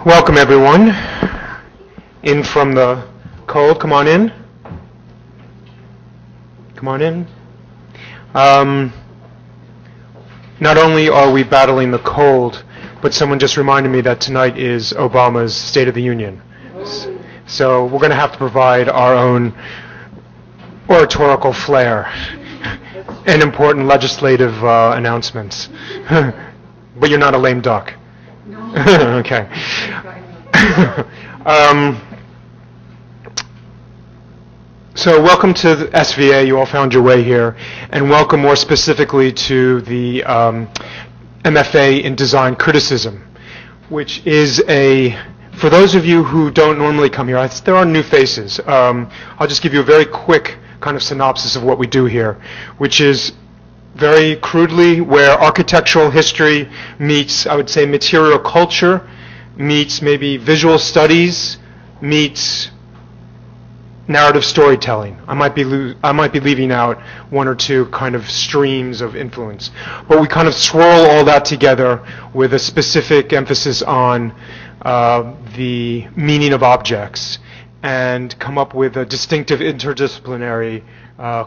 Welcome, everyone. In from the cold. Come on in. Come on in. Not only are we battling the cold, but someone just reminded me that tonight is Obama's State of the Union. So we're going to have to provide our own oratorical flair and important legislative announcements. But you're not a lame duck. No. Okay. So welcome to the SVA. You all found your way here. And welcome more specifically to the MFA in Design Criticism, which is for those of you who don't normally come here, there are new faces. I'll just give you a very quick kind of synopsis of what we do here, which is very crudely where architectural history meets, I would say, material culture, meets maybe visual studies, meets narrative storytelling. I might be leaving out one or two kind of streams of influence, but we kind of swirl all that together with a specific emphasis on the meaning of objects and come up with a distinctive interdisciplinary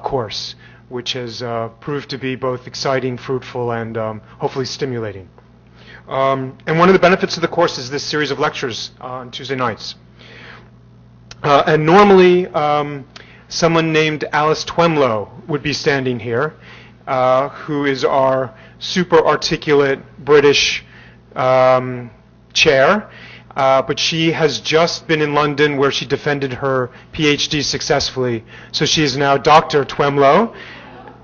course, which has proved to be both exciting, fruitful, and hopefully stimulating. And one of the benefits of the course is this series of lectures on Tuesday nights. And normally, someone named Alice Twemlow would be standing here, who is our super articulate British chair. But she has just been in London where she defended her PhD successfully. So she is now Dr. Twemlow,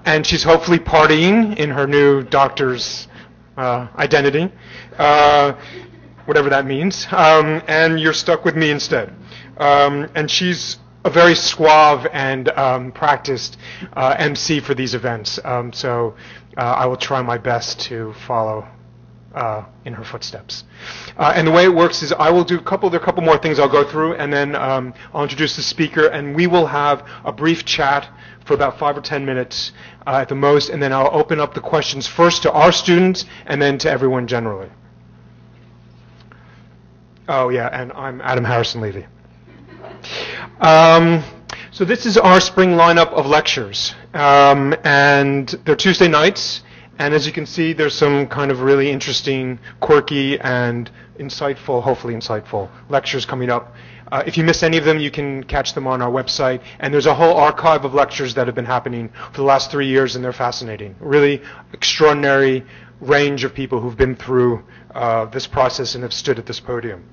and she's hopefully partying in her new doctor's identity, whatever that means. And you're stuck with me instead. And she's a very suave and practiced MC for these events. So I will try my best to follow in her footsteps. And the way it works is there are a couple more things I'll go through, and then I'll introduce the speaker, and we will have a brief chat for about 5 or 10 minutes at the most, and then I'll open up the questions first to our students and then to everyone generally. Oh yeah, and I'm Adam Harrison Levy. So this is our spring lineup of lectures, and they're Tuesday nights. And as you can see, there's some kind of really interesting, quirky, and insightful, hopefully insightful, lectures coming up. If you miss any of them, you can catch them on our website. And there's a whole archive of lectures that have been happening for the last 3 years, and they're fascinating. Really extraordinary range of people who've been through this process and have stood at this podium.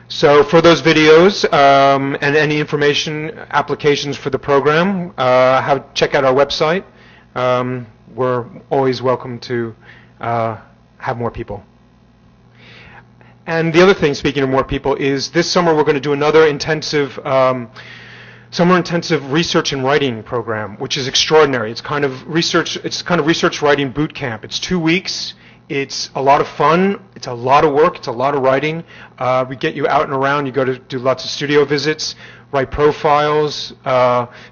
So for those videos and any information, applications for the program, check out our website. We're always welcome to have more people. And the other thing, speaking of more people, is this summer we're going to do another intensive summer intensive research and writing program, which is extraordinary. It's kind of research writing boot camp. It's 2 weeks. It's a lot of fun. It's a lot of work. It's a lot of writing. We get you out and around. You go to do lots of studio visits, write profiles,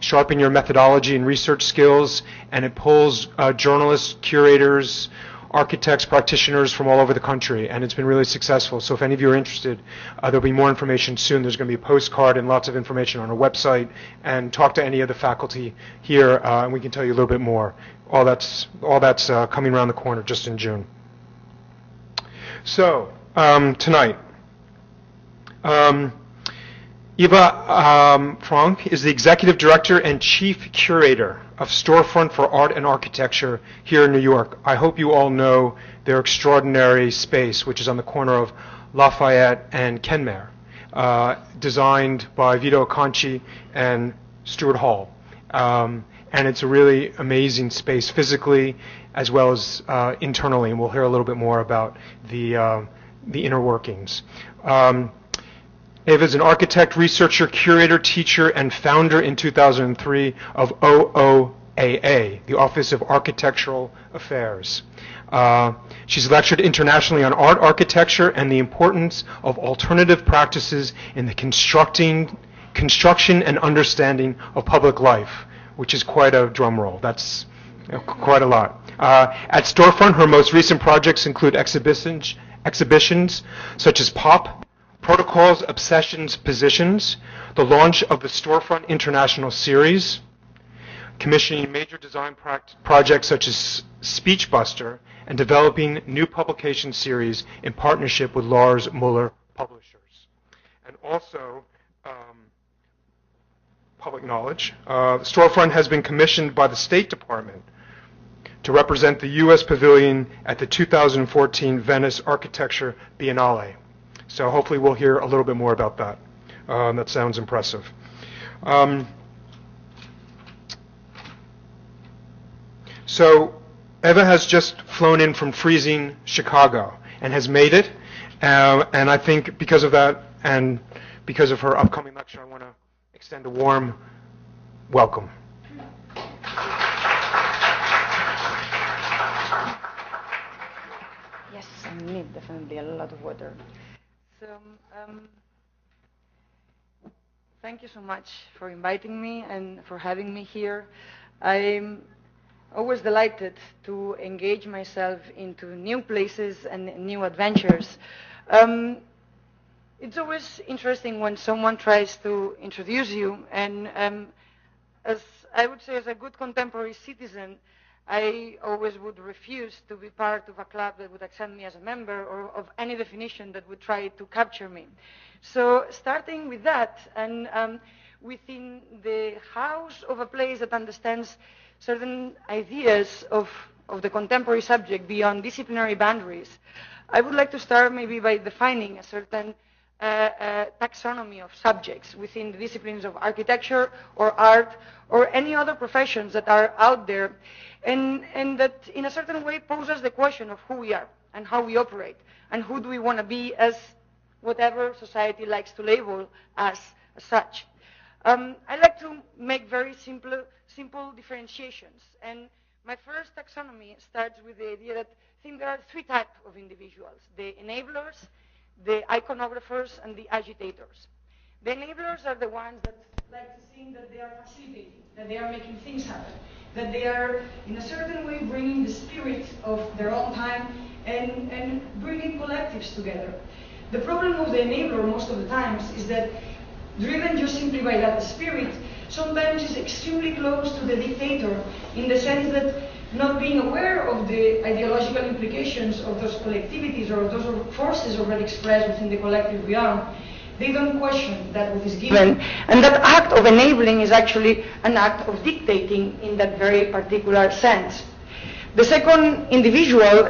sharpen your methodology and research skills, and it pulls journalists, curators, architects, practitioners from all over the country, and it's been really successful. So if any of you are interested, there'll be more information soon. There's going to be a postcard and lots of information on our website, and talk to any of the faculty here, and we can tell you a little bit more. All that's coming around the corner just in June. So, tonight, Eva Franch is the Executive Director and Chief Curator of Storefront for Art and Architecture here in New York. I hope you all know their extraordinary space, which is on the corner of Lafayette and Kenmare, designed by Vito Acconci and Stuart Holl. And it's a really amazing space physically as well as internally, and we'll hear a little bit more about the inner workings. Eva is an architect, researcher, curator, teacher, and founder in 2003 of OOAA, the Office of Architectural Affairs. She's lectured internationally on art architecture and the importance of alternative practices in the construction and understanding of public life, which is quite a drum roll. That's Quite a lot. At Storefront, her most recent projects include exhibitions such as Pop, Protocols, Obsessions, Positions, the launch of the Storefront International Series, commissioning major design projects such as Speechbuster, and developing new publication series in partnership with Lars Müller Publishers. And also, public knowledge, Storefront has been commissioned by the State Department to represent the U.S. Pavilion at the 2014 Venice Architecture Biennale. So hopefully we'll hear a little bit more about that. That sounds impressive. So Eva has just flown in from freezing Chicago and has made it. And I think because of that and because of her upcoming lecture, I want to extend a warm welcome. Yes, I need definitely a lot of water. So, thank you so much for inviting me and for having me here. I'm always delighted to engage myself into new places and new adventures. It's always interesting when someone tries to introduce you, and as I would say, as a good contemporary citizen, I always would refuse to be part of a club that would accept me as a member or of any definition that would try to capture me. So starting with that, and within the house of a place that understands certain ideas of the contemporary subject beyond disciplinary boundaries, I would like to start maybe by defining a certain taxonomy of subjects within the disciplines of architecture or art or any other professions that are out there, and that in a certain way poses the question of who we are and how we operate and who do we want to be as whatever society likes to label as such. I like to make very simple differentiations, and my first taxonomy starts with the idea that I think there are three types of individuals: the enablers, the iconographers, and the agitators. The enablers are the ones that like to think that they are facilitating, that they are making things happen, that they are in a certain way bringing the spirit of their own time and bringing collectives together. The problem of the enabler most of the times is that, driven just simply by that spirit, sometimes is extremely close to the dictator, in the sense that, not being aware of the ideological implications of those collectivities or of those forces already expressed within the collective realm, they don't question that which is given. And that act of enabling is actually an act of dictating in that very particular sense. The second individual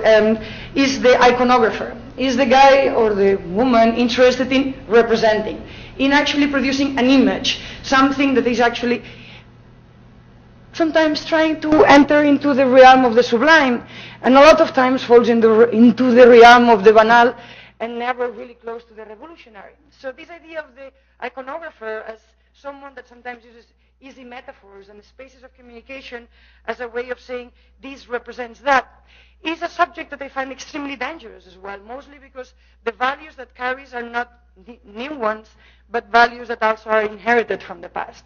is the iconographer, is the guy or the woman interested in representing, in actually producing an image, something that is actually sometimes trying to enter into the realm of the sublime, and a lot of times falls into the realm of the banal, and never really close to the revolutionary. So this idea of the iconographer as someone that sometimes uses easy metaphors and spaces of communication as a way of saying this represents that, is a subject that I find extremely dangerous as well, mostly because the values that carries are not new ones, but values that also are inherited from the past.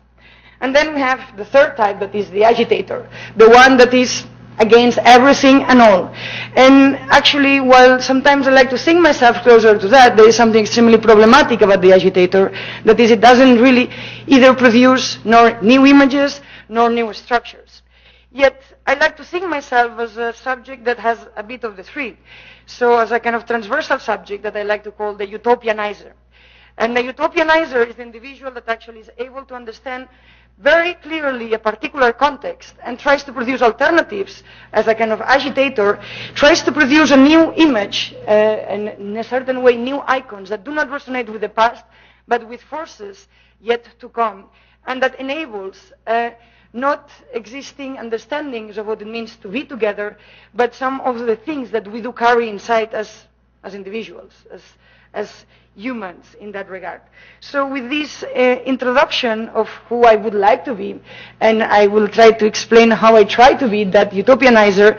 And then we have the third type, that is the agitator, the one that is against everything and all. And actually, while sometimes I like to think myself closer to that, there is something extremely problematic about the agitator, that is, it doesn't really either produce nor new images nor new structures. Yet, I like to think myself as a subject that has a bit of the three. So as a kind of transversal subject that I like to call the utopianizer. And the utopianizer is the individual that actually is able to understand very clearly a particular context and tries to produce alternatives as a kind of agitator, tries to produce a new image and in a certain way new icons that do not resonate with the past but with forces yet to come, and that enables not existing understandings of what it means to be together, but some of the things that we do carry inside as individuals, as humans in that regard. So with this introduction of who I would like to be, and I will try to explain how I try to be that utopianizer,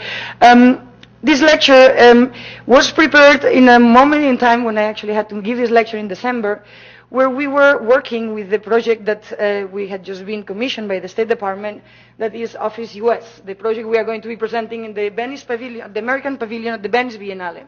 this lecture was prepared in a moment in time when I actually had to give this lecture in December, where we were working with the project that we had just been commissioned by the State Department, that is Office US, the project we are going to be presenting in the Venice Pavilion, the American Pavilion at the Venice Biennale.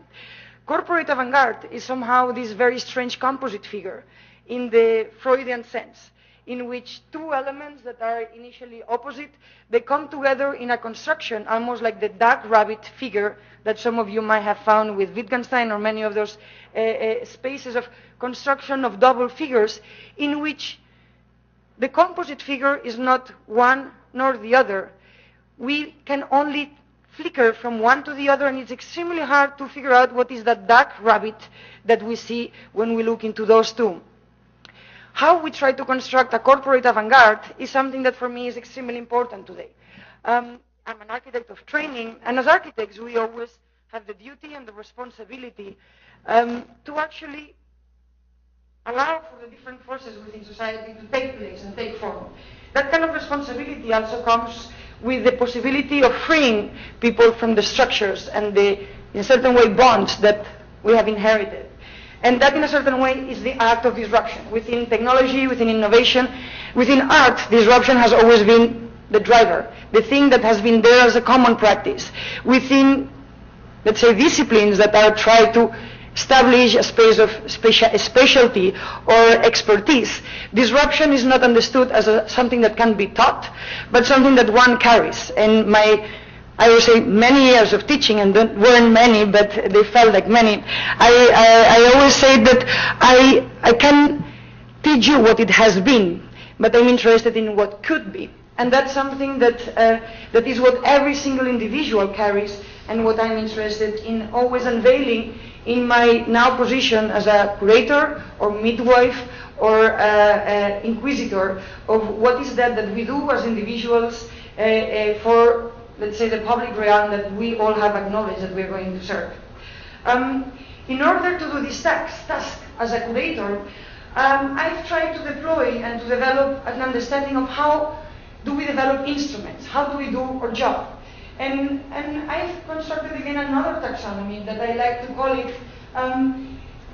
Corporate avant-garde is somehow this very strange composite figure in the Freudian sense, in which two elements that are initially opposite, they come together in a construction almost like the duck rabbit figure that some of you might have found with Wittgenstein or many of those spaces of construction of double figures, in which the composite figure is not one nor the other. We can only flicker from one to the other, and it's extremely hard to figure out what is that duck rabbit that we see when we look into those two. How we try to construct a corporate avant-garde is something that for me is extremely important today. I'm an architect of training, and as architects we always have the duty and the responsibility to actually allow for the different forces within society to take place and take form. That kind of responsibility also comes with the possibility of freeing people from the structures and the, in a certain way, bonds that we have inherited. And that, in a certain way, is the act of disruption. Within technology, within innovation, within art, disruption has always been the driver, the thing that has been there as a common practice. Within, let's say, disciplines that are trying to establish a space of specialty or expertise, disruption is not understood as something that can be taught, but something that one carries. And I would say many years of teaching, and there weren't many, but they felt like many. I always say that I can teach you what it has been, but I'm interested in what could be. And that's something that is what every single individual carries, and what I'm interested in always unveiling in my now position as a curator or midwife or inquisitor of what is that we do as individuals for, let's say, the public realm that we all have acknowledged that we're going to serve. In order to do this task as a curator, I've tried to deploy and to develop an understanding of how do we develop instruments, how do we do our job. And I've constructed again another taxonomy that I like to call it,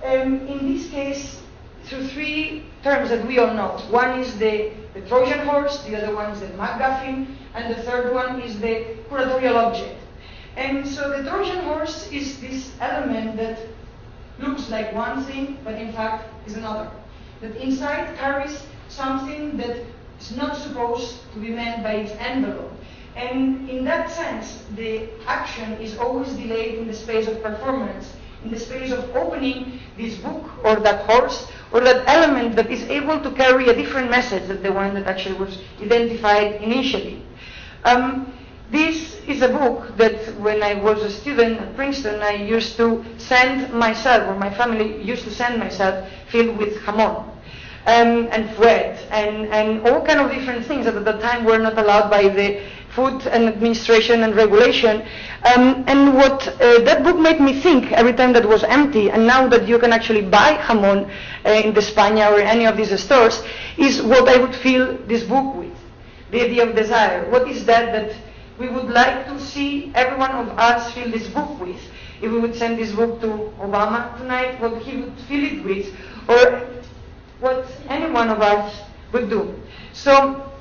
in this case, through three terms that we all know. One is the Trojan horse, the other one is the MacGuffin, and the third one is the curatorial object. And so the Trojan horse is this element that looks like one thing, but in fact is another. That inside carries something that is not supposed to be meant by its envelope. And in that sense, the action is always delayed in the space of performance, in the space of opening this book or that horse or that element that is able to carry a different message than the one that actually was identified initially. This is a book that when I was a student at Princeton, I used to send myself, or my family used to send myself, filled with jamón and bread and all kind of different things that at the time were not allowed by the Food and Administration and Regulation. And what that book made me think every time that was empty, and now that you can actually buy jamón in the España or any of these stores, is what I would fill this book with. The idea of desire. What is that we would like to see every one of us fill this book with? If we would send this book to Obama tonight, what he would fill it with, or what any one of us would do. So,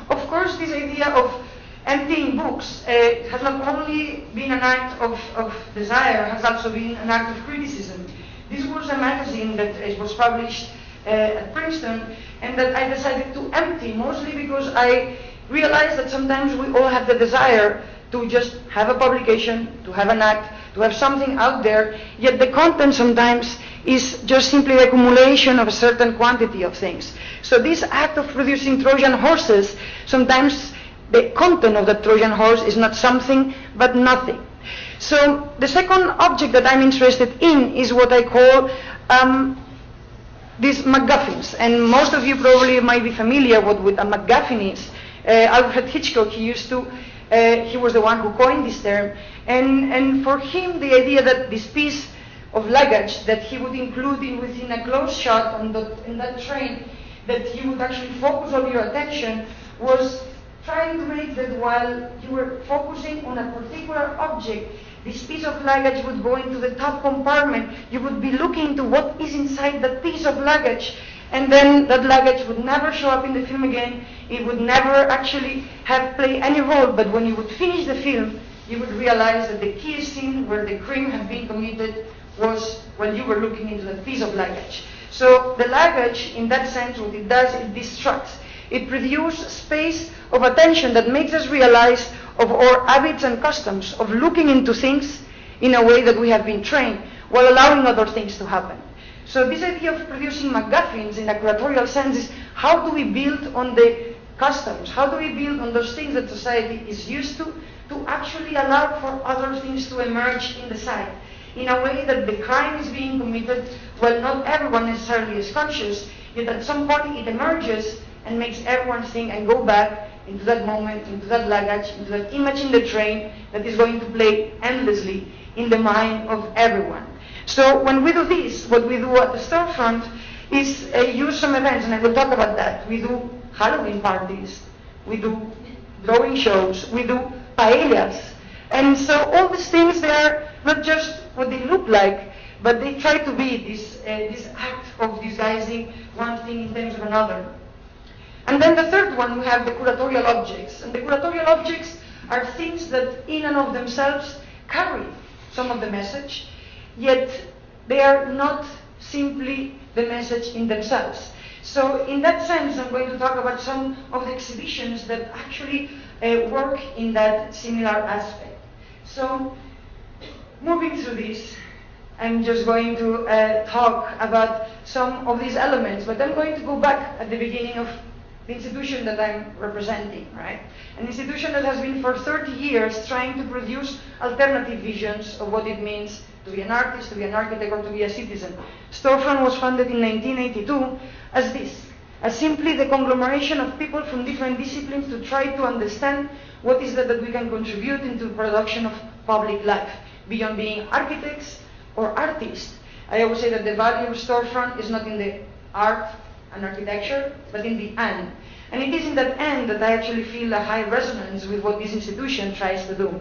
of course, this idea of emptying books has not only been an act of desire, has also been an act of criticism. This was a magazine that was published at Princeton, and that I decided to empty, mostly because I realized that sometimes we all have the desire to just have a publication, to have an act, to have something out there, yet the content sometimes is just simply the accumulation of a certain quantity of things. So this act of producing Trojan horses, sometimes the content of the Trojan horse is not something, but nothing. So the second object that I'm interested in is what I call these MacGuffins. And most of you probably might be familiar with what a MacGuffin is. Alfred Hitchcock, he was the one who coined this term. And for him, the idea that this piece of luggage that he would include within a close shot in that train, that he would actually focus all your attention, was trying to make that while you were focusing on a particular object, this piece of luggage would go into the top compartment. You would be looking to what is inside that piece of luggage, and then that luggage would never show up in the film again. It would never actually have played any role, but when you would finish the film, you would realize that the key scene where the crime had been committed was when you were looking into that piece of luggage. So the luggage, in that sense, what it does, it distracts. It produces space of attention that makes us realize of our habits and customs of looking into things in a way that we have been trained, while allowing other things to happen. So this idea of producing MacGuffins in a curatorial sense is how do we build on the customs, how do we build on those things that society is used to actually allow for other things to emerge in the side, in a way that the crime is being committed, while not everyone necessarily is conscious, yet at some point it emerges and makes everyone think and go back into that moment, into that luggage, into that image in the train that is going to play endlessly in the mind of everyone. So when we do this, what we do at the Storefront is use some events, and I will talk about that. We do Halloween parties, we do drawing shows, we do paellas. And so all these things, they are not just what they look like, but they try to be this act of disguising one thing in terms of another. And then the third one, we have the curatorial objects. And the curatorial objects are things that in and of themselves carry some of the message, yet they are not simply the message in themselves. So in that sense, I'm going to talk about some of the exhibitions that actually work in that similar aspect. So moving through this, I'm just going to talk about some of these elements, but I'm going to go back at the beginning of the institution that I'm representing, right? An institution that has been for 30 years trying to produce alternative visions of what it means to be an artist, to be an architect, or to be a citizen. Storefront was founded in 1982 as this, as simply the conglomeration of people from different disciplines to try to understand what is that we can contribute into the production of public life, beyond being architects or artists. I always say that the value of Storefront is not in the art and architecture, but in the end. And it is in that end that I actually feel a high resonance with what this institution tries to do.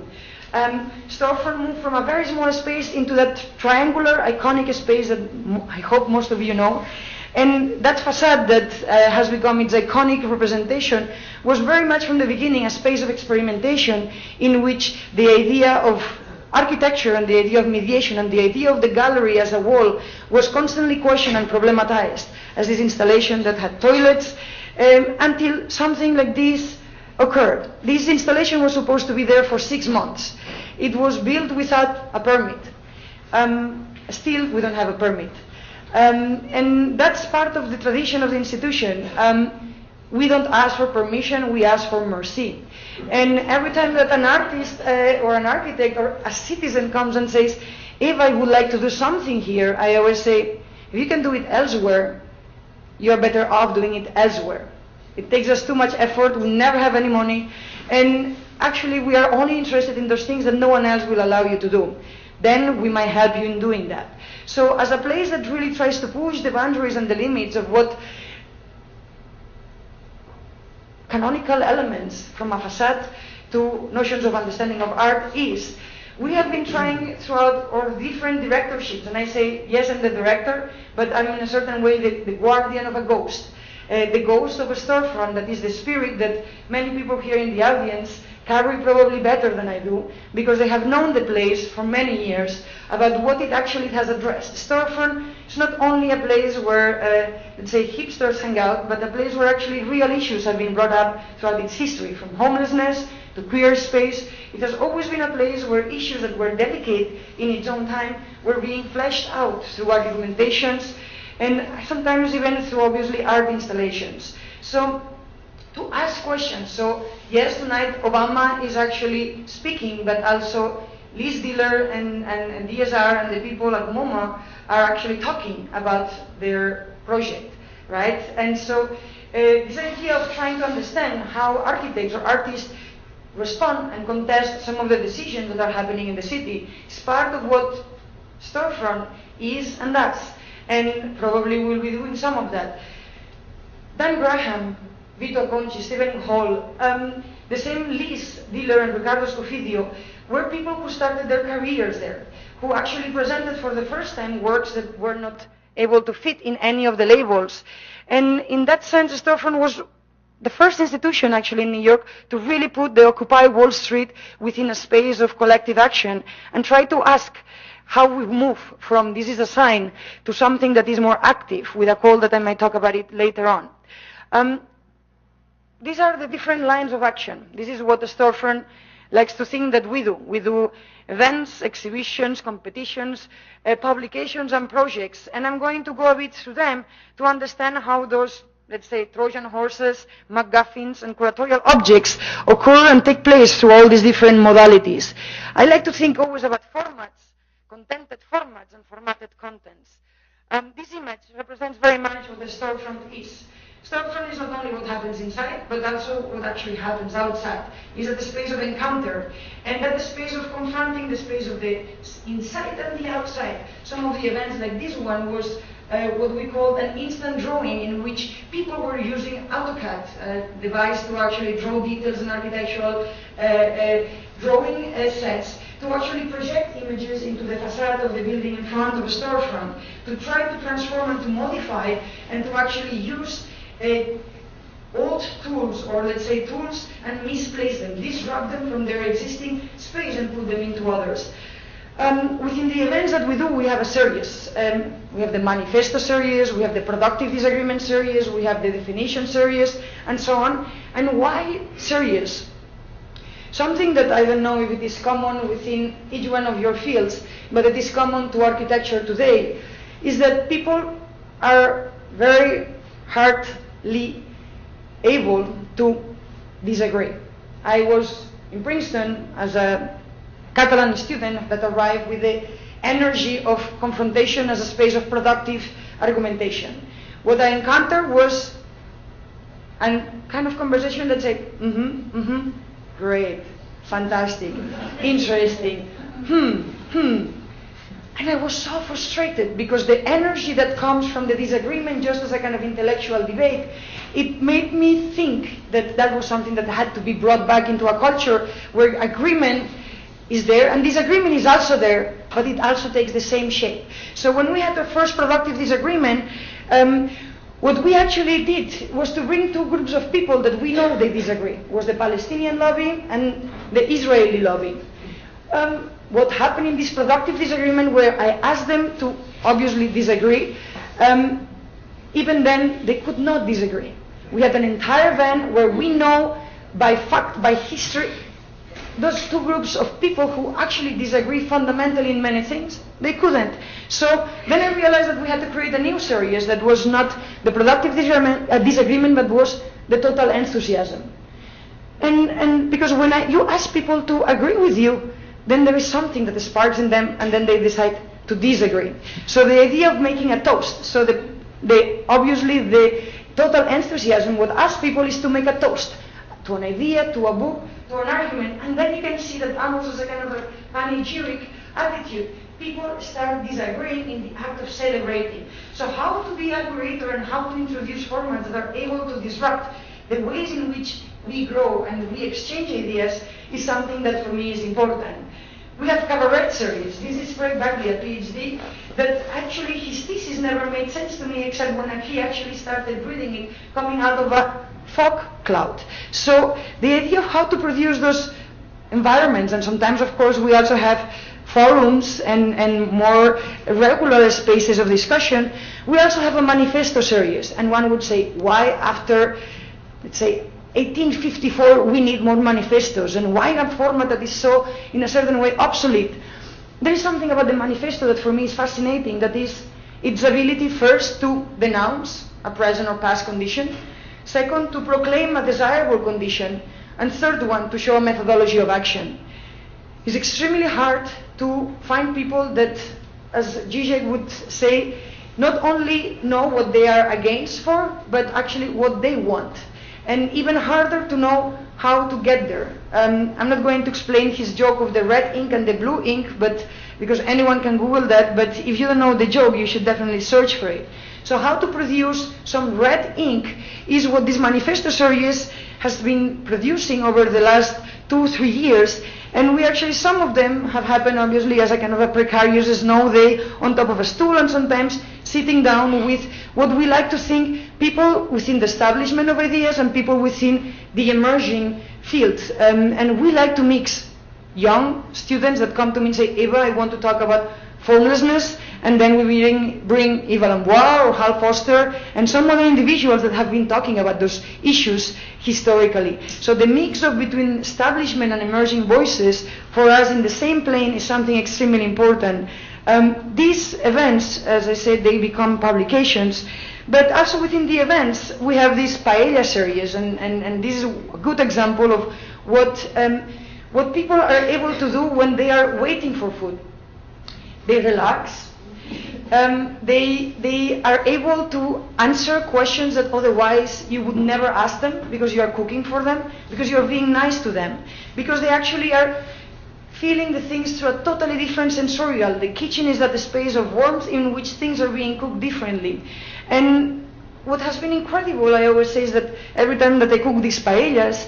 Storefront moved from a very small space into that triangular, iconic space that I hope most of you know. And that facade that has become its iconic representation was very much from the beginning a space of experimentation in which the idea of architecture and the idea of mediation and the idea of the gallery as a wall was constantly questioned and problematized as this installation that had toilets until something like this occurred. This installation was supposed to be there for 6 months. It was built without a permit. Still, we don't have a permit. And that's part of the tradition of the institution. We don't ask for permission, we ask for mercy. And every time that an artist or an architect or a citizen comes and says, if I would like to do something here, I always say, if you can do it elsewhere, you're better off doing it elsewhere. It takes us too much effort, we never have any money, and actually we are only interested in those things that no one else will allow you to do. Then we might help you in doing that. So as a place that really tries to push the boundaries and the limits of what canonical elements from a facade to notions of understanding of art is, we have been trying throughout our different directorships, and I say, yes, I'm the director, but I'm in a certain way the guardian of a ghost. The ghost of a storefront, that is the spirit that many people here in the audience carry probably better than I do, because they have known the place for many years about what it actually has addressed. Storefront is not only a place where, let's say, hipsters hang out, but a place where actually real issues have been brought up throughout its history, from homelessness to queer space. It has always been a place where issues that were delicate in its own time were being fleshed out through argumentations, and sometimes even through, obviously, art installations. So, to ask questions. So, yes, tonight Obama is actually speaking, but also Liz Diller and DSR and the people at MoMA are actually talking about their project, right? And so, this idea of trying to understand how architects or artists respond and contest some of the decisions that are happening in the city is part of what Storefront is and does. And probably we'll be doing some of that. Dan Graham, Vito, Acconci, Stephen Holl, the same Liz Diller and Ricardo Scofidio were people who started their careers there, who actually presented for the first time works that were not able to fit in any of the labels. And in that sense, Storefront was the first institution actually in New York to really put the Occupy Wall Street within a space of collective action and try to ask how we move from this is a sign to something that is more active, with a call that I might talk about it later on. These are the different lines of action. This is what the Storefront likes to think that we do. We do events, exhibitions, competitions, publications and projects. And I'm going to go a bit through them to understand how those, let's say, Trojan horses, MacGuffins, and curatorial objects occur and take place through all these different modalities. I like to think always about formats, contented formats, and formatted contents. This image represents very much what the Storefront is. Storefront is not only what happens inside, but also what actually happens outside. It's at the space of encounter, and at the space of confronting the space of the inside and the outside. Some of the events like this one was what we called an instant drawing, in which people were using AutoCAD, a device to actually draw details in architectural drawing sets, to actually project images into the facade of the building in front of a storefront, to try to transform and to modify and to actually use old tools, or let's say tools, and misplace them, disrupt them from their existing space and put them into others. Within the events that we do, we have a series. We have the manifesto series, we have the productive disagreement series, we have the definition series, and so on. And why series? Something that I don't know if it is common within each one of your fields, but it is common to architecture today, is that people are very hardly able to disagree. I was in Princeton as a Catalan student that arrived with the energy of confrontation as a space of productive argumentation. What I encountered was a kind of conversation that said, great, fantastic, interesting, And I was so frustrated because the energy that comes from the disagreement, just as a kind of intellectual debate, it made me think that that was something that had to be brought back into a culture where agreement is there and disagreement is also there, but it also takes the same shape. So when we had the first productive disagreement, what we actually did was to bring two groups of people that we know they disagree. It was the Palestinian lobby and the Israeli lobby. What happened in this productive disagreement, where I asked them to obviously disagree, even then they could not disagree. We had an entire event where we know by fact, by history, those two groups of people who actually disagree fundamentally in many things, they couldn't. So then I realized that we had to create a new series that was not the productive disagreement, but was the total enthusiasm. And because when you ask people to agree with you, then there is something that sparks in them, and then they decide to disagree. So the idea of making a toast, so obviously the total enthusiasm would ask people is to make a toast to an idea, to a book, to an argument, and then you can see that almost as a kind of a panegyric attitude, people start disagreeing in the act of celebrating. So how to be a curator and how to introduce formats that are able to disrupt the ways in which we grow and we exchange ideas is something that for me is important. We have cabaret series. This is Craig Bagley, a PhD, that actually his thesis never made sense to me except when he actually started reading it coming out of a fog cloud. So the idea of how to produce those environments, and sometimes of course we also have forums and more regular spaces of discussion. We also have a manifesto series, and one would say, why after, let's say, 1854 we need more manifestos, and why a format that is so, in a certain way, obsolete? There is something about the manifesto that for me is fascinating, that is its ability first to denounce a present or past condition, second to proclaim a desirable condition, and third one to show a methodology of action. It's extremely hard to find people that, as Zizek would say, not only know what they are against for, but actually what they want. And even harder to know how to get there. I'm not going to explain his joke of the red ink and the blue ink, but because anyone can Google that, but if you don't know the joke, you should definitely search for it. So how to produce some red ink is what this manifesto series has been producing over the last 2-3 years, And we actually, some of them have happened obviously as a kind of a precarious snow day on top of a stool, and sometimes sitting down with what we like to think people within the establishment of ideas and people within the emerging fields. And we like to mix young students that come to me and say, Eva, I want to talk about formlessness, and then we bring Eva Lambois or Hal Foster and some other individuals that have been talking about those issues historically. So the mix of between establishment and emerging voices for us in the same plane is something extremely important. These events, as I said, they become publications, but also within the events we have this paella series, and this is a good example of what people are able to do when they are waiting for food. They relax. They are able to answer questions that otherwise you would never ask them, because you are cooking for them, because you are being nice to them, because they actually are feeling the things through a totally different sensorial. The kitchen is that space of warmth in which things are being cooked differently. And what has been incredible, I always say, is that every time that I cook these paellas,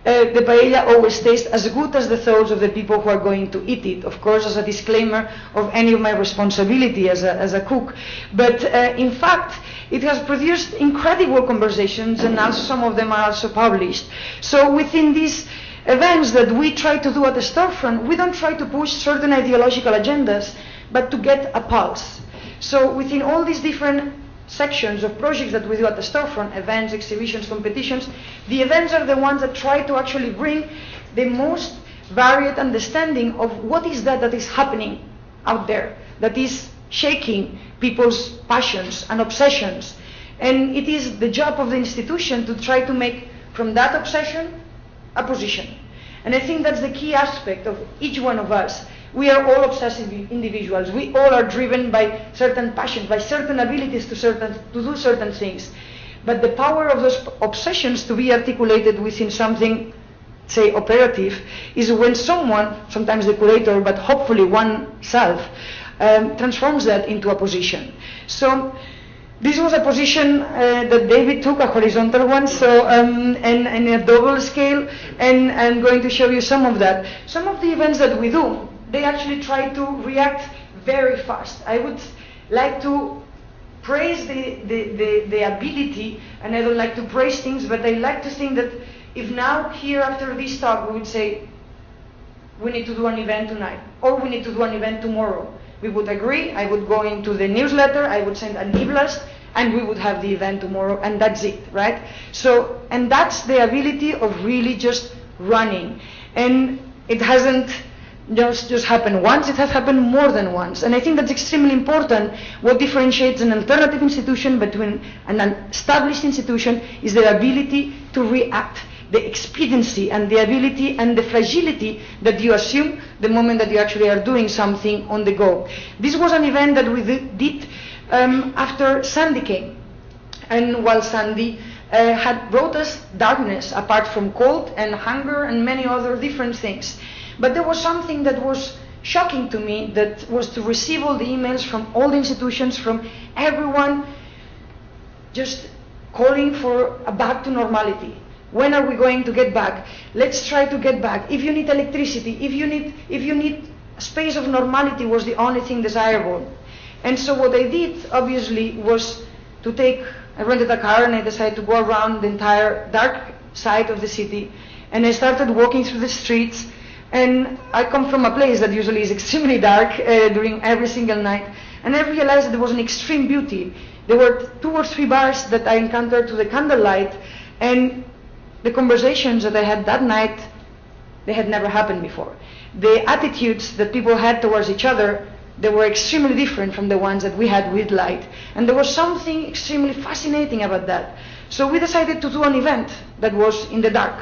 the paella always tastes as good as the thoughts of the people who are going to eat it. Of course, as a disclaimer of any of my responsibility as a cook. But in fact, it has produced incredible conversations, and also some of them are also published. So within these events that we try to do at the Storefront, we don't try to push certain ideological agendas, but to get a pulse. So within all these different sections of projects that we do at the Storefront, events, exhibitions, competitions, the events are the ones that try to actually bring the most varied understanding of what is that is happening out there, that is shaking people's passions and obsessions. And it is the job of the institution to try to make from that obsession a position. And I think that's the key aspect of each one of us. We are all obsessive individuals. We all are driven by certain passions, by certain abilities to do certain things. But the power of those obsessions to be articulated within something, say, operative, is when someone, sometimes the curator, but hopefully oneself, transforms that into a position. So this was a position that David took, a horizontal one, so and a double scale, and I'm going to show you some of that. Some of the events that we do, they actually try to react very fast. I would like to praise the ability, and I don't like to praise things, but I like to think that if now, here after this talk, we would say, we need to do an event tonight, or we need to do an event tomorrow, we would agree, I would go into the newsletter, I would send an e-blast, and we would have the event tomorrow, and that's it, right? So, and that's the ability of really just running. And it hasn't just happened once, it has happened more than once. And I think that's extremely important. What differentiates an alternative institution between an established institution is the ability to react, the expediency and the ability and the fragility that you assume the moment that you actually are doing something on the go. This was an event that we did after Sandy came. And while Sandy had brought us darkness, apart from cold and hunger and many other different things. But there was something that was shocking to me, that was to receive all the emails from all the institutions, from everyone, just calling for a back to normality. When are we going to get back? Let's try to get back. If you need electricity, if you need a space of normality, was the only thing desirable. And so what I did, obviously, was to I rented a car and I decided to go around the entire dark side of the city. And I started walking through the streets. And I come from a place that usually is extremely dark during every single night. And I realized that there was an extreme beauty. There were 2 or 3 bars that I encountered to the candlelight. And the conversations that I had that night, they had never happened before. The attitudes that people had towards each other, they were extremely different from the ones that we had with light. And there was something extremely fascinating about that. So we decided to do an event that was in the dark.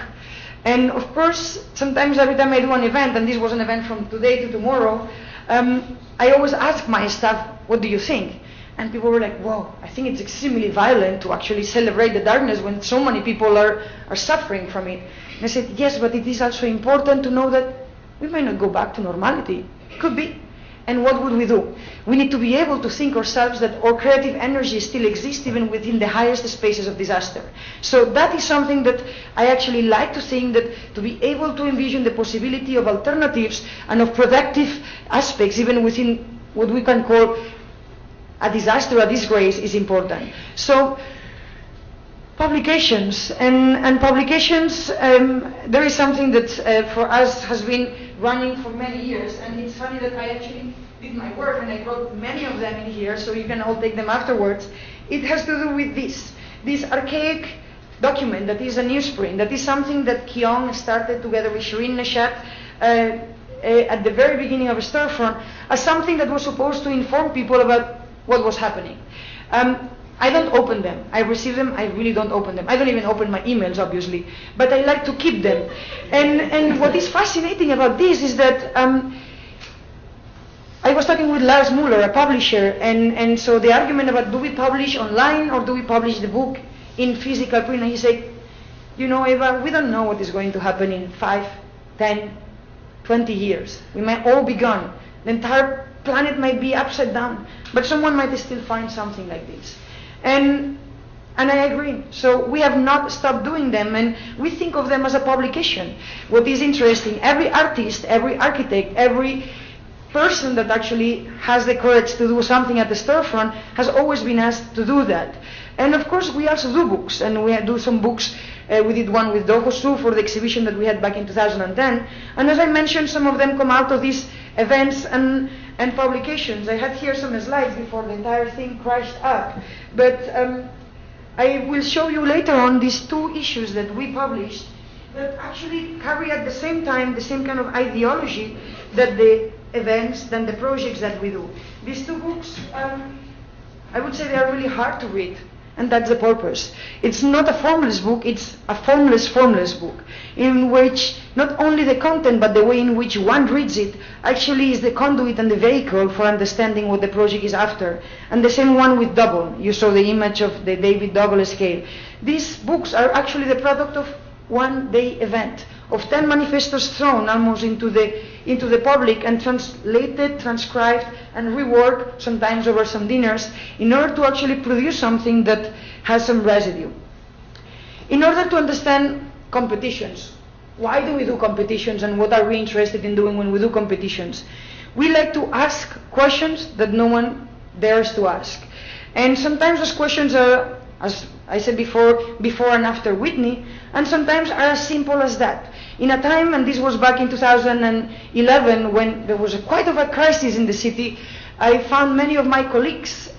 And of course, sometimes every time I do an event, and this was an event from today to tomorrow, I always ask my staff, what do you think? And people were like, whoa, I think it's extremely violent to actually celebrate the darkness when so many people are suffering from it. And I said, yes, but it is also important to know that we might not go back to normality. It could be. And what would we do? We need to be able to think ourselves that our creative energy still exists even within the highest spaces of disaster. So that is something that I actually like to think, that to be able to envision the possibility of alternatives and of productive aspects even within what we can call a disaster, a disgrace, is important. So publications, and publications, there is something that for us has been running for many years, and it's funny that I actually did my work and I wrote many of them in here, so you can all take them afterwards. It has to do with this archaic document that is a newsprint, that is something that Keong started together with Shirin Neshat at the very beginning of Storefront as something that was supposed to inform people about what was happening. I don't open them. I receive them. I really don't open them. I don't even open my emails, obviously. But I like to keep them. And what is fascinating about this is that I was talking with Lars Müller, a publisher, and so the argument about do we publish online or do we publish the book in physical print, and he said, you know, Eva, we don't know what is going to happen in 5, 10, 20 years. We might all be gone. The entire planet might be upside down, but someone might still find something like this. And I agree. So we have not stopped doing them, and we think of them as a publication. What is interesting, every artist, every architect, every person that actually has the courage to do something at the Storefront has always been asked to do that. And of course we also do books, and we do some books. We did one with Dohosu for the exhibition that we had back in 2010. And as I mentioned, some of them come out of these events and publications. I had here some slides before the entire thing crashed up. But I will show you later on these 2 issues that we published that actually carry at the same time the same kind of ideology that the events, than the projects that we do. These 2 books, I would say they are really hard to read. And that's the purpose. It's not a formless book, it's a formless book, in which not only the content, but the way in which one reads it actually is the conduit and the vehicle for understanding what the project is after. And the same one with Double. You saw the image of the David Double scale. These books are actually the product of one-day event, of 10 manifestos thrown almost into the public and translated, transcribed, and reworked, sometimes over some dinners, in order to actually produce something that has some residue. In order to understand competitions, why do we do competitions and what are we interested in doing when we do competitions? We like to ask questions that no one dares to ask. And sometimes those questions are, as I said before and after Whitney, and sometimes are as simple as that. In a time, and this was back in 2011, when there was quite a crisis in the city, I found many of my colleagues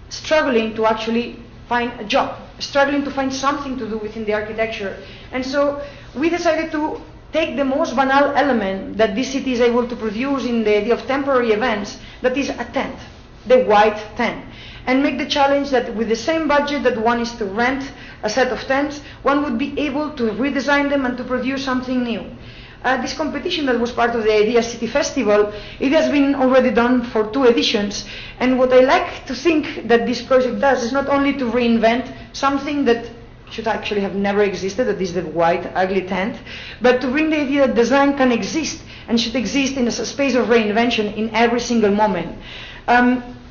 struggling to actually find a job, struggling to find something to do within the architecture. And so we decided to take the most banal element that this city is able to produce in the idea of temporary events, that is a tent, the white tent, and make the challenge that with the same budget that one is to rent a set of tents, one would be able to redesign them and to produce something new. This competition that was part of the Idea City Festival, it has been already done for 2 editions, and what I like to think that this project does is not only to reinvent something that should actually have never existed, that is the white ugly tent, but to bring the idea that design can exist and should exist in a space of reinvention in every single moment.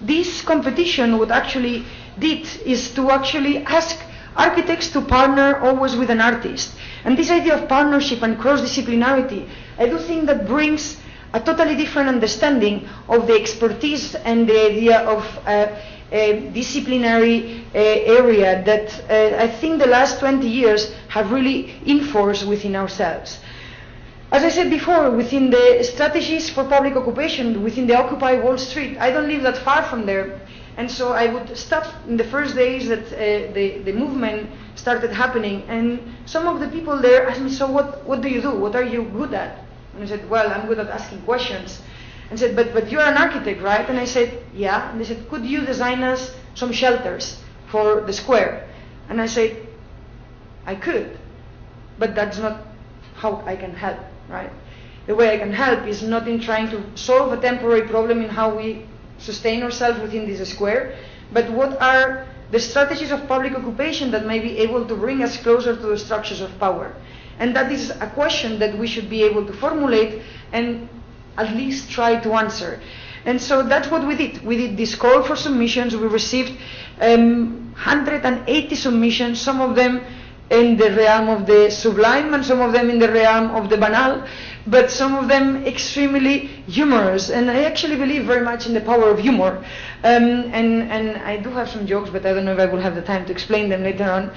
This competition, what actually did is to actually ask architects to partner always with an artist. And this idea of partnership and cross-disciplinarity, I do think that brings a totally different understanding of the expertise and the idea of a disciplinary area that I think the last 20 years have really enforced within ourselves. As I said before, within the strategies for public occupation, within the Occupy Wall Street, I don't live that far from there. And so I would stop in the first days that the movement started happening. And some of the people there asked me, so what do you do? What are you good at? And I said, well, I'm good at asking questions. And said, but you're an architect, right? And I said, yeah. And they said, could you design us some shelters for the square? And I said, I could, but that's not how I can help, right? The way I can help is not in trying to solve a temporary problem in how we sustain ourselves within this square, but what are the strategies of public occupation that may be able to bring us closer to the structures of power? And that is a question that we should be able to formulate, and at least try to answer. And so that's what we did. We did this call for submissions. We received 180 submissions, some of them in the realm of the sublime and some of them in the realm of the banal, but some of them extremely humorous. And I actually believe very much in the power of humor. And I do have some jokes, but I don't know if I will have the time to explain them later on.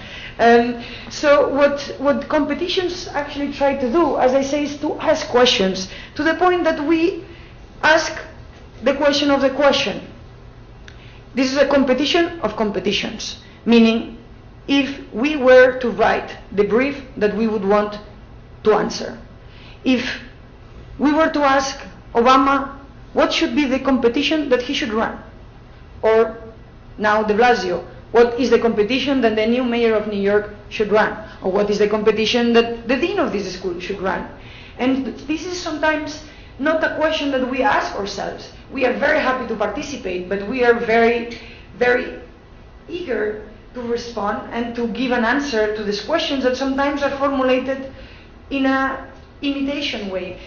So what competitions actually try to do, as I say, is to ask questions to the point that we ask the question of the question. This is a competition of competitions, meaning if we were to write the brief that we would want to answer, if we were to ask Obama what should be the competition that he should run, or now de Blasio, what is the competition that the new mayor of New York should run, or what is the competition that the dean of this school should run. And this is sometimes not a question that we ask ourselves. We are very happy to participate, but we are very, very eager to respond and to give an answer to these questions that sometimes are formulated in an imitation way.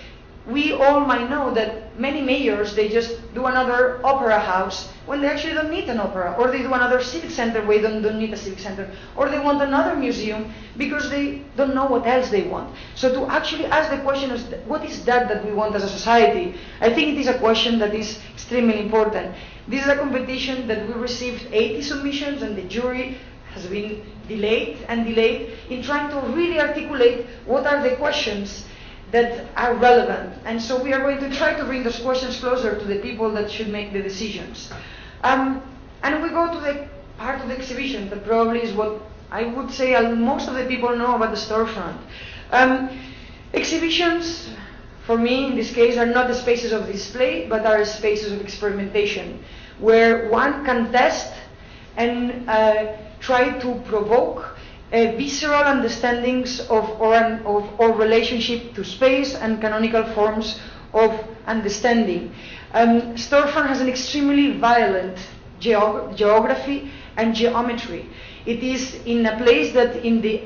We all might know that many mayors, they just do another opera house when they actually don't need an opera, or they do another civic center where they don't need a civic center, or they want another museum because they don't know what else they want. So to actually ask the question is, what is that we want as a society? I think it is a question that is extremely important. This is a competition that we received 80 submissions, and the jury has been delayed in trying to really articulate what are the questions that are relevant. And so we are going to try to bring those questions closer to the people that should make the decisions. And we go to the part of the exhibition that probably is what I would say most of the people know about the storefront. Exhibitions, for me in this case, are not the spaces of display, but are spaces of experimentation, where one can test and try to provoke visceral understandings of our relationship to space and canonical forms of understanding. Storefront has an extremely violent geography and geometry. It is in a place that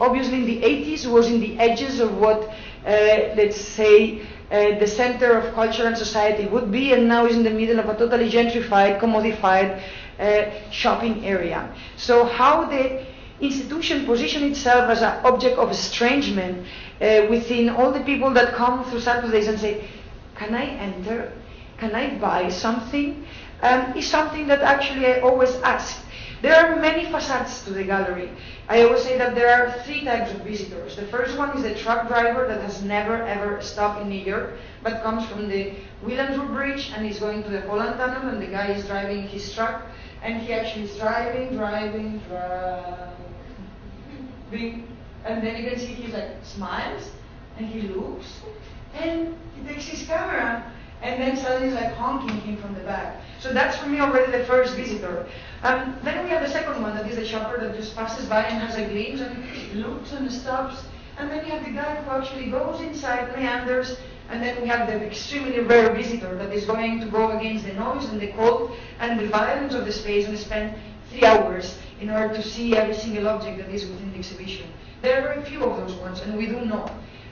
obviously in the 80s was in the edges of what, let's say, the center of culture and society would be, and now is in the middle of a totally gentrified, commodified shopping area. So how the institution position itself as an object of estrangement within all the people that come through Saturdays and say, can I enter? Can I buy something? Is something that actually I always ask. There are many facades to the gallery. I always say that there are 3 types of visitors. The first one is the truck driver that has never ever stopped in New York, but comes from the Williamsburg Bridge and is going to the Holland Tunnel, and the guy is driving his truck, and he actually is driving, and then you can see he smiles, and he looks, and he takes his camera, and then suddenly he's honking him from the back. So that's for me already the first visitor. Then we have the second one, that is the shopper that just passes by and has a glimpse and looks and stops. And then you have the guy who actually goes inside, meanders, and then we have the extremely rare visitor that is going to go against the noise and the cold and the violence of the space and spend 3 hours in order to see every single object that is within the exhibition. There are very few of those ones, and we do know.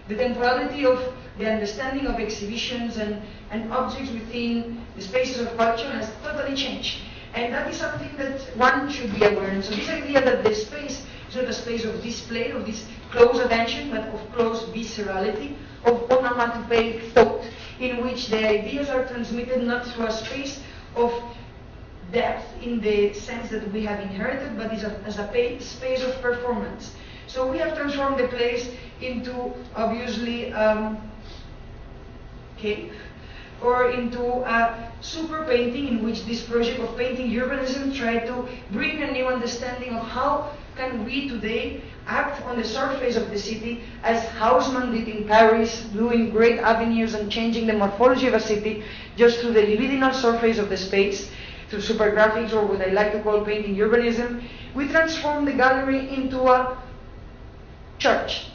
The temporality of the understanding of exhibitions and objects within the spaces of culture has totally changed. And that is something that one should be aware of. So this idea that the space is not a space of display, of this close attention, but of close viscerality, of onomatopoeic thought, in which the ideas are transmitted not through a space of depth in the sense that we have inherited, but as a space of performance. So we have transformed the place into, obviously, cave, or into a super painting, in which this project of painting urbanism tried to bring a new understanding of how can we today act on the surface of the city as Haussmann did in Paris, doing great avenues and changing the morphology of a city just through the libidinal surface of the space, through supergraphics, or what I like to call painting urbanism. We transformed the gallery into a church.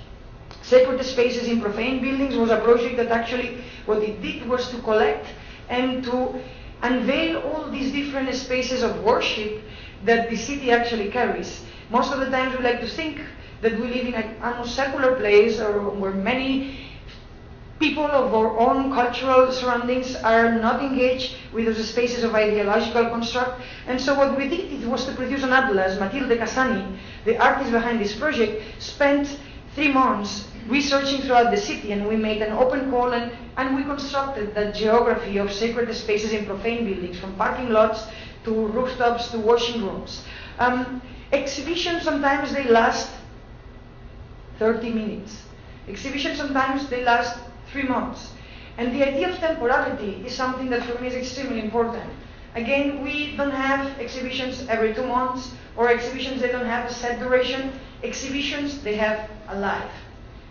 Sacred Spaces in Profane Buildings was a project that actually what it did was to collect and to unveil all these different spaces of worship that the city actually carries. Most of the times we like to think that we live in an almost secular place, or where many People of our own cultural surroundings are not engaged with those spaces of ideological construct. And so what we did was to produce an atlas. Matilde Casani, the artist behind this project, spent 3 months researching throughout the city, and we made an open call and we constructed the geography of sacred spaces in profane buildings, from parking lots to rooftops to washing rooms. Exhibitions, sometimes they last 30 minutes. Exhibitions, sometimes they last 3 months. And the idea of temporality is something that for me is extremely important. Again, we don't have exhibitions every 2 months, or exhibitions, they don't have a set duration. Exhibitions, they have a life.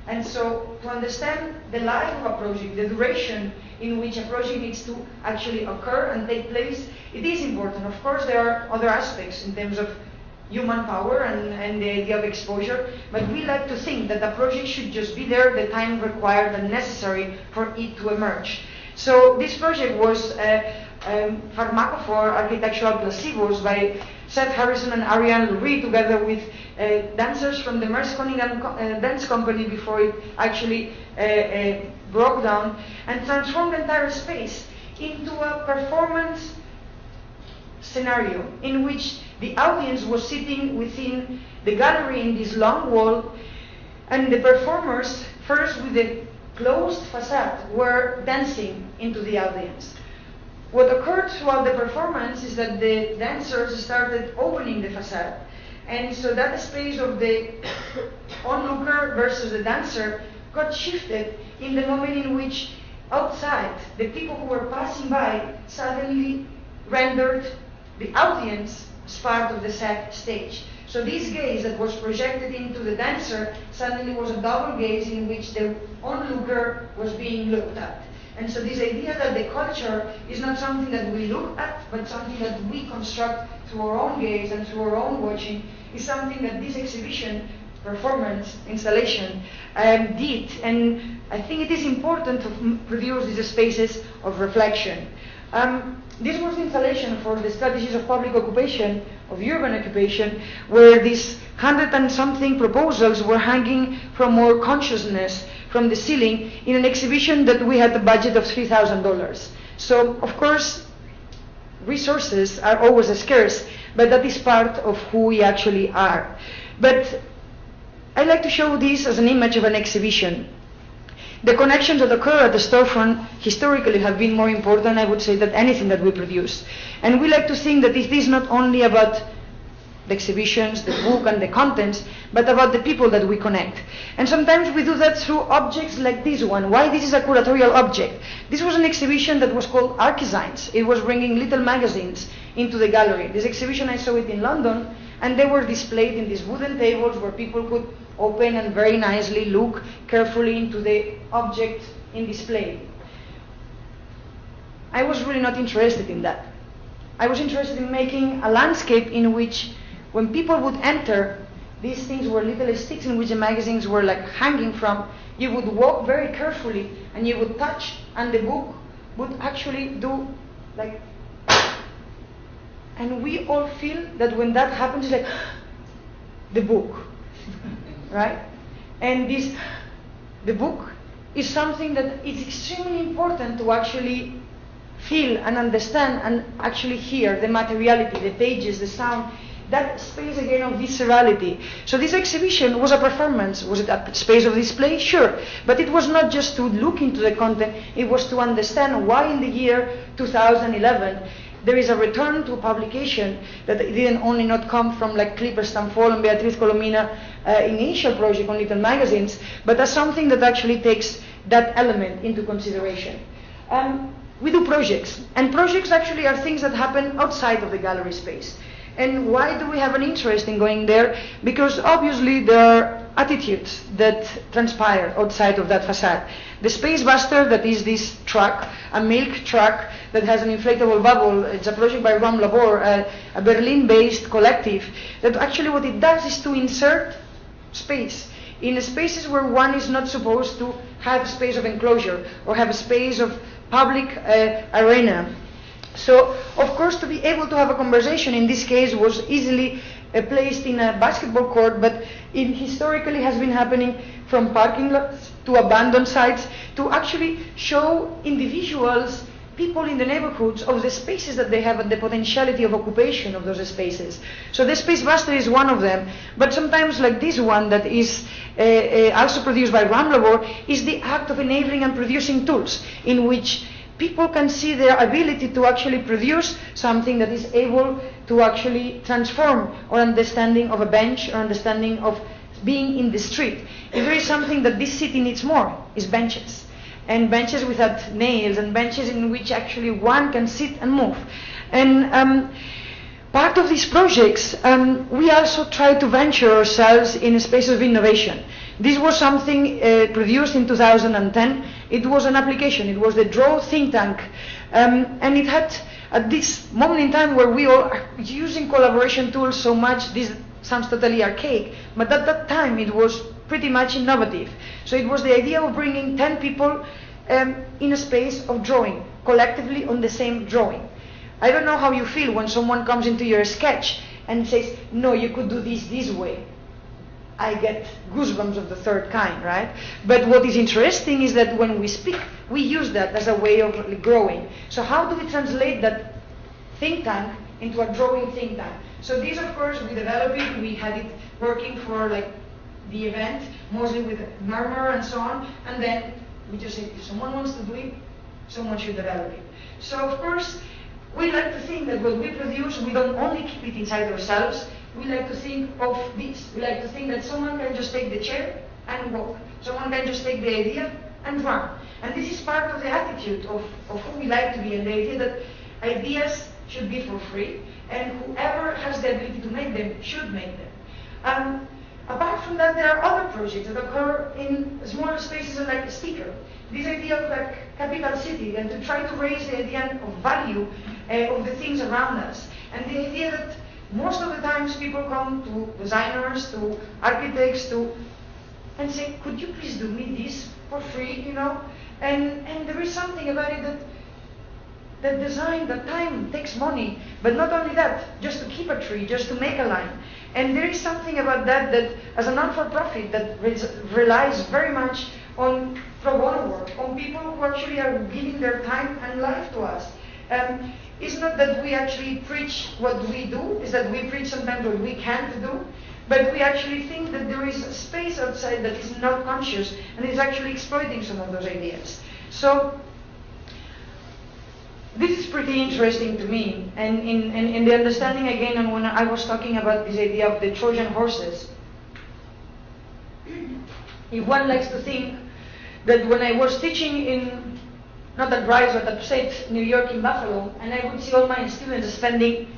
And so to understand the life of a project, the duration in which a project needs to actually occur and take place, it is important. Of course, there are other aspects in terms of human power and the idea of exposure, but we like to think that the project should just be there the time required and necessary for it to emerge. So this project was Pharmacophore Architectural Placebos by Seth Harrison and Ariane Lurie, together with dancers from the Merce Cunningham Dance Company before it actually broke down, and transformed the entire space into a performance scenario in which the audience was sitting within the gallery in this long wall, and the performers, first with the closed facade, were dancing into the audience. What occurred throughout the performance is that the dancers started opening the facade, and so that space of the onlooker versus the dancer got shifted in the moment in which outside the people who were passing by suddenly rendered the audience as part of the stage. So this gaze that was projected into the dancer suddenly was a double gaze in which the onlooker was being looked at. And so this idea that the culture is not something that we look at, but something that we construct through our own gaze and through our own watching, is something that this exhibition, performance, installation did. And I think it is important to produce these spaces of reflection. This was the installation for the strategies of public occupation, of urban occupation, where these 100 and something proposals were hanging from our consciousness from the ceiling in an exhibition that we had a budget of $3,000. So, of course, resources are always scarce, but that is part of who we actually are. But I like to show this as an image of an exhibition. The connections that occur at the storefront historically have been more important, I would say, than anything that we produce. And we like to think that it is not only about the exhibitions, the book, and the contents, but about the people that we connect. And sometimes we do that through objects like this one. Why this is a curatorial object? This was an exhibition that was called Archizines. It was bringing little magazines into the gallery. This exhibition, I saw it in London, and they were displayed in these wooden tables where people could open and very nicely look carefully into the object in display. I was really not interested in that. I was interested in making a landscape in which, when people would enter, these things were little sticks in which the magazines were like hanging from. You would walk very carefully and you would touch, and the book would actually do like. And we all feel that when that happens, it's like the book, right? And the book is something that is extremely important to actually feel and understand and actually hear the materiality, the pages, the sound, that space again of viscerality. So this exhibition was a performance. Was it a space of display? Sure. But it was not just to look into the content, it was to understand why in the year 2011 there is a return to publication that didn't only not come from like Clipper Stanford and Beatriz Colomina initial project on little magazines, but as something that actually takes that element into consideration. We do projects, and projects actually are things that happen outside of the gallery space. And why do we have an interest in going there? Because obviously there are attitudes that transpire outside of that facade. The Speechbuster, that is this truck, a milk truck that has an inflatable bubble. It's a project by Ram Labor, a Berlin-based collective, that actually what it does is to insert space in spaces where one is not supposed to have a space of enclosure or have a space of public arena. So, of course, to be able to have a conversation in this case was easily placed in a basketball court, but it historically has been happening from parking lots to abandoned sites, to actually show individuals, people in the neighborhoods, of the spaces that they have and the potentiality of occupation of those spaces. So the Speechbuster is one of them, but sometimes like this one that is also produced by Ramblabor is the act of enabling and producing tools in which people can see their ability to actually produce something that is able to actually transform our understanding of a bench or understanding of being in the street. If there is something that this city needs more, is benches. And benches without nails, and benches in which actually one can sit and move. And part of these projects, we also try to venture ourselves in a space of innovation. This was something produced in 2010. It was an application. It was the Draw think tank. And it had, at this moment in time where we all are using collaboration tools so much, this sounds totally archaic, but at that time it was pretty much innovative. So it was the idea of bringing 10 people in a space of drawing, collectively on the same drawing. I don't know how you feel when someone comes into your sketch and says, no, you could do this way. I get goosebumps of the third kind, right? But what is interesting is that when we speak, we use that as a way of growing. So how do we translate that think tank into a drawing think tank? So this, of course, we developed it, we had it working for like the event, mostly with murmur and so on, and then we just said, if someone wants to do it, someone should develop it. So of course, we like to think that what we produce, we don't only keep it inside ourselves, we like to think of this. We like to think that someone can just take the chair and walk. Someone can just take the idea and run. And this is part of the attitude of who we like to be, and the idea that ideas should be for free, and whoever has the ability to make them should make them. Apart from that, there are other projects that occur in smaller spaces like a sticker. This idea of like capital city, and to try to raise the idea of value of the things around us. And the idea that most of the times people come to designers, to architects, and say, could you please do me this for free, you know? And there is something about it that design, that time takes money, but not only that, just to keep a tree, just to make a line. And there is something about that as a non-for-profit that relies very much on pro bono work, on people who actually are giving their time and life to us. It's not that we actually preach what we do, it's that we preach sometimes what we can't do, but we actually think that there is a space outside that is not conscious and is actually exploiting some of those ideas. So this is pretty interesting to me, and in the understanding again, and when I was talking about this idea of the Trojan horses, if one likes to think that when I was teaching in, not at Rice, but at State, New York in Buffalo, and I would see all my students spending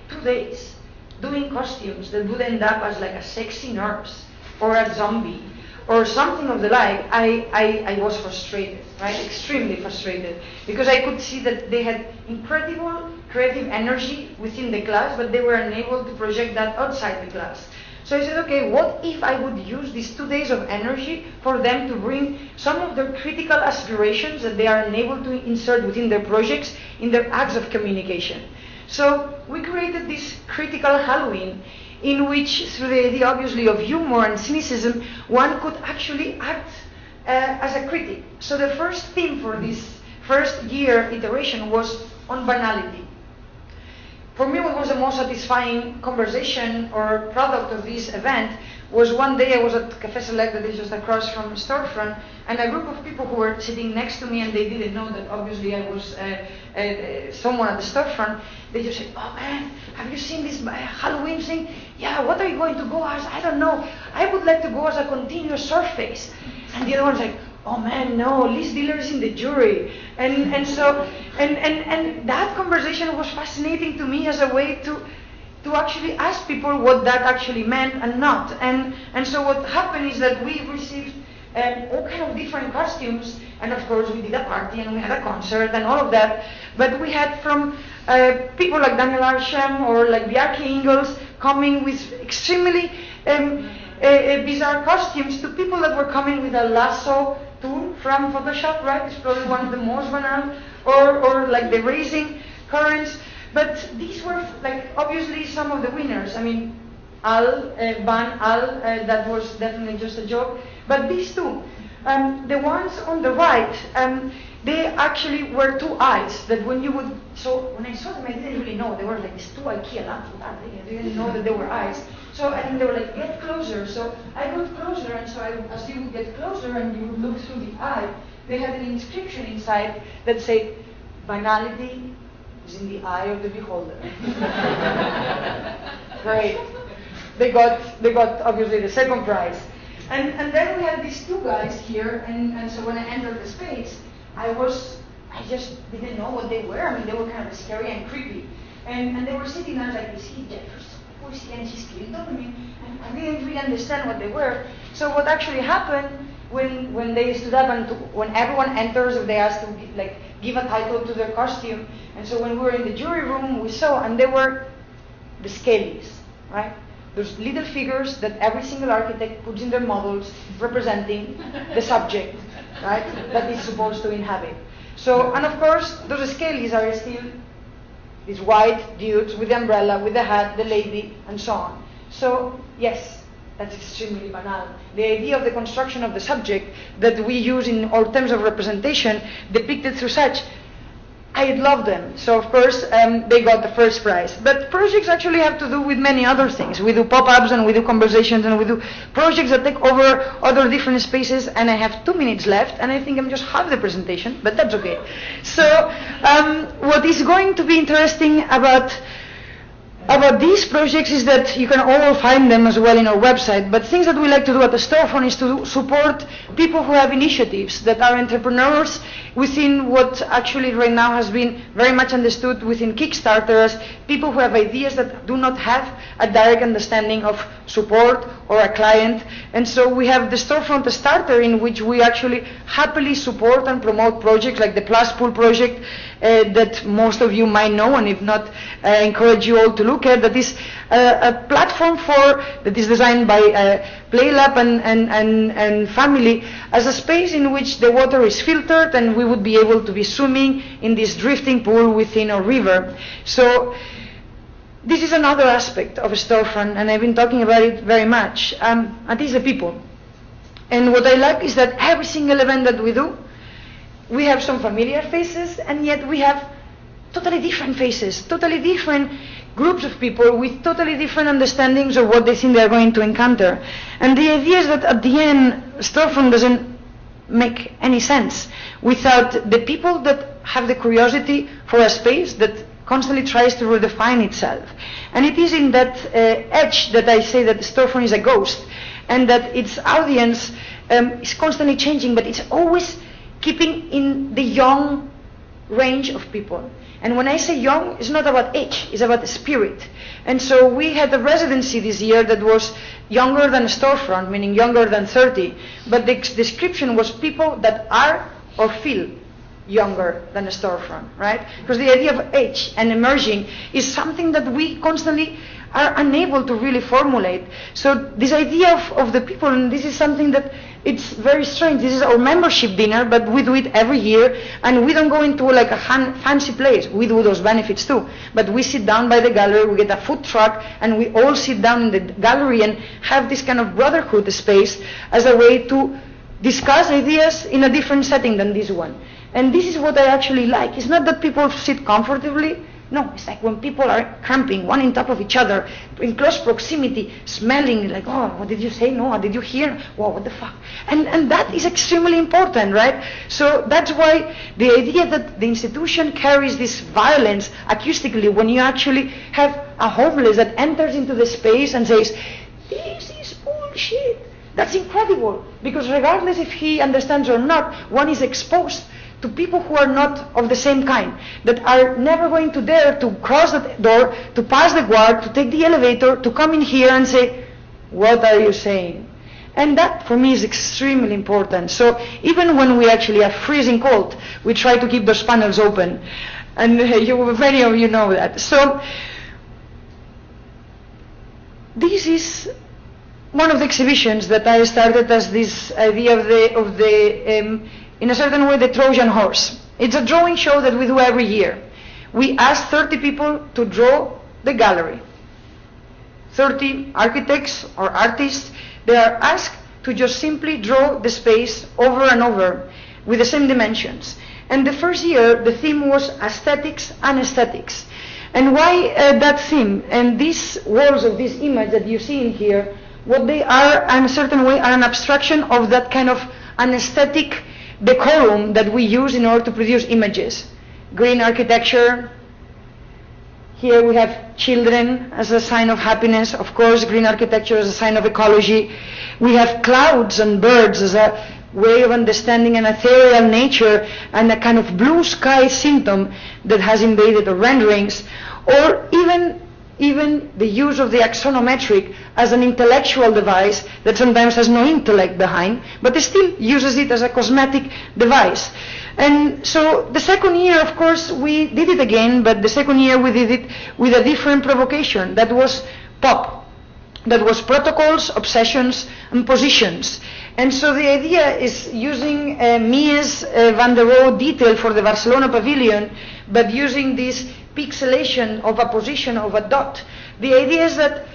2 days doing costumes that would end up as like a sexy nurse, or a zombie, or something of the like, I was frustrated, right? Extremely frustrated, because I could see that they had incredible creative energy within the class, but they were unable to project that outside the class. So I said, okay, what if I would use these 2 days of energy for them to bring some of their critical aspirations that they are unable to insert within their projects in their acts of communication? So we created this critical Halloween, in which, through the idea obviously of humor and cynicism, one could actually act as a critic. So the first theme for this first year iteration was on banality. For me, what was the most satisfying conversation or product of this event was one day I was at Café Select, that is just across from Storefront, and a group of people who were sitting next to me, and they didn't know that obviously I was someone at the Storefront. They just said, oh man, have you seen this Halloween thing? Yeah, what are you going to go as? I don't know. I would like to go as a continuous surface. And the other one's like, oh man, no, Liz Diller is in the jury. And that conversation was fascinating to me as a way to actually ask people what that actually meant and not. And so what happened is that we received all kind of different costumes, and of course we did a party and we had a concert and all of that. But we had from people like Daniel Arsham or like Bjarke Ingels coming with extremely bizarre costumes, to people that were coming with a lasso tool from Photoshop, right? It's probably one of the most banal, or like the raising currents. But these were like obviously some of the winners. I mean, that was definitely just a joke. But these two, The ones on the right, they actually were two eyes that when you would, so when I saw them, I didn't really know. They were like these two IKEA lamps. I didn't know that they were eyes. So I think they were like, get closer. So I got closer, and so as you would get closer and you would look through the eye, they had an inscription inside that said, banality is in the eye of the beholder. Great. They got obviously the second prize. And then we had these two guys here, and so when I entered the space, I just didn't know what they were. I mean, they were kind of scary and creepy. And they were sitting there like, is he Jefferson? Who is he? And he's killing them. I mean, I didn't really understand what they were. So what actually happened when they stood up and when everyone enters, they asked to give a title to their costume. And so when we were in the jury room, we saw, and they were the scalies, right? Those little figures that every single architect puts in their models representing the subject, right, that is supposed to inhabit. So, and of course, those scalies are still these white dudes with the umbrella, with the hat, the lady, and so on. So, yes, that's extremely banal. The idea of the construction of the subject that we use in our terms of representation, depicted through such, I love them. So of course they got the first prize. But projects actually have to do with many other things. We do pop-ups and we do conversations and we do projects that take over other different spaces. And I have 2 minutes left, and I think I'm just half the presentation, but that's okay. So what is going to be interesting about these projects is that you can all find them as well in our website, but things that we like to do at the Storefront is to support people who have initiatives that are entrepreneurs within what actually right now has been very much understood within Kickstarter as people who have ideas that do not have a direct understanding of support or a client. And so we have the Storefront Starter, in which we actually happily support and promote projects like the Plus Pool project that most of you might know, and if not, I encourage you all to look at. That is a platform that is designed by PlayLab and family as a space in which the water is filtered and we would be able to be swimming in this drifting pool within a river. So this is another aspect of a Storefront, and I've been talking about it very much, and it is the people. And what I like is that every single event that we do, we have some familiar faces, and yet we have totally different faces, totally different groups of people with totally different understandings of what they think they're going to encounter. And the idea is that at the end, Storefront doesn't make any sense without the people that have the curiosity for a space that constantly tries to redefine itself. And it is in that edge that I say that Storefront is a ghost, and that its audience is constantly changing, but it's always keeping in the young range of people. And when I say young, it's not about age, it's about the spirit. And so we had a residency this year that was younger than a Storefront, meaning younger than 30. But the description was people that are or feel younger than a Storefront, right? Because the idea of age and emerging is something that we constantly are unable to really formulate. So this idea of the people, and this is something that it's very strange. This is our membership dinner, but we do it every year, and we don't go into like a fancy place. We do those benefits too. But we sit down by the gallery, we get a food truck, and we all sit down in the gallery and have this kind of brotherhood space as a way to discuss ideas in a different setting than this one. And this is what I actually like. It's not that people sit comfortably. No, it's like when people are cramping, one on top of each other, in close proximity, smelling like, oh, what did you say? No, what did you hear? Whoa, what the fuck? And that is extremely important, right? So that's why the idea that the institution carries this violence acoustically, when you actually have a homeless that enters into the space and says, this is bullshit. That's incredible, because regardless if he understands or not, one is exposed to people who are not of the same kind, that are never going to dare to cross the door, to pass the guard, to take the elevator, to come in here and say, what are you saying? And that, for me, is extremely important. So even when we actually are freezing cold, we try to keep those panels open. And many of you know that. So this is one of the exhibitions that I started as this idea of the in a certain way, the Trojan horse. It's a drawing show that we do every year. We ask 30 people to draw the gallery. 30 architects or artists, they are asked to just simply draw the space over and over with the same dimensions. And the first year, the theme was aesthetics and aesthetics. And why that theme? And these walls of this image that you see in here, what they are, in a certain way, are an abstraction of that kind of anesthetic decorum that we use in order to produce images. Green architecture. Here we have children as a sign of happiness. Of course, green architecture as a sign of ecology. We have clouds and birds as a way of understanding an ethereal nature and a kind of blue sky symptom that has invaded the renderings. Or even the use of the axonometric as an intellectual device that sometimes has no intellect behind, but still uses it as a cosmetic device. And so the second year, of course, we did it again, but the second year we did it with a different provocation. That was pop. That was protocols, obsessions, and positions. And so the idea is using Mies van der Rohe detail for the Barcelona pavilion, but using this pixelation of a position of a dot. The idea is that,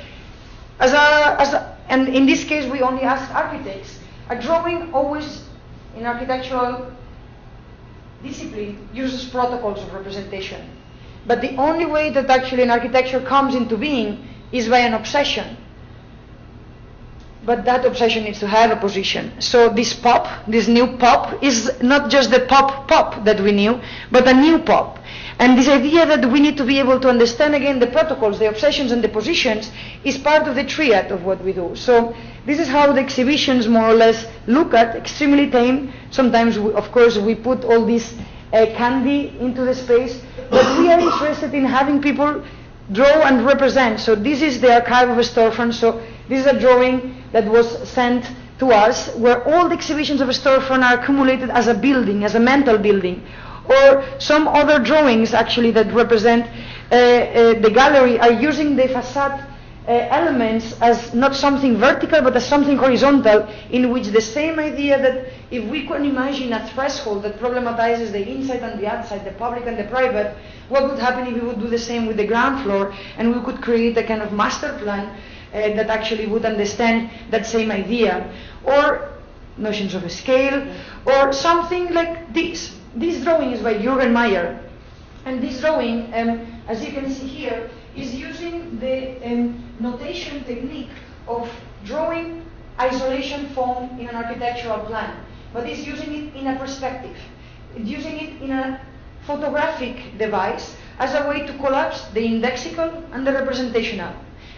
and in this case we only asked architects, a drawing always in architectural discipline uses protocols of representation. But the only way that actually an architecture comes into being is by an obsession. But that obsession needs to have a position. So this pop, this new pop, is not just the pop that we knew, but a new pop. And this idea that we need to be able to understand again the protocols, the obsessions and the positions is part of the triad of what we do. So this is how the exhibitions more or less look at, extremely tame. Sometimes, of course, we put all this candy into the space, but we are interested in having people draw and represent. So this is the archive of a storefront. So this is a drawing that was sent to us where all the exhibitions of a storefront are accumulated as a building, as a mental building. Or some other drawings actually that represent the gallery are using the façade elements as not something vertical but as something horizontal, in which the same idea that if we can imagine a threshold that problematizes the inside and the outside, the public and the private, what would happen if we would do the same with the ground floor and we could create a kind of master plan that actually would understand that same idea. Or notions of scale, or something like this. This drawing is by Jürgen Mayer, and this drawing, as you can see here, is using the notation technique of drawing isolation foam in an architectural plan, but it's using it in a perspective. It's using it in a photographic device as a way to collapse the indexical and the representational.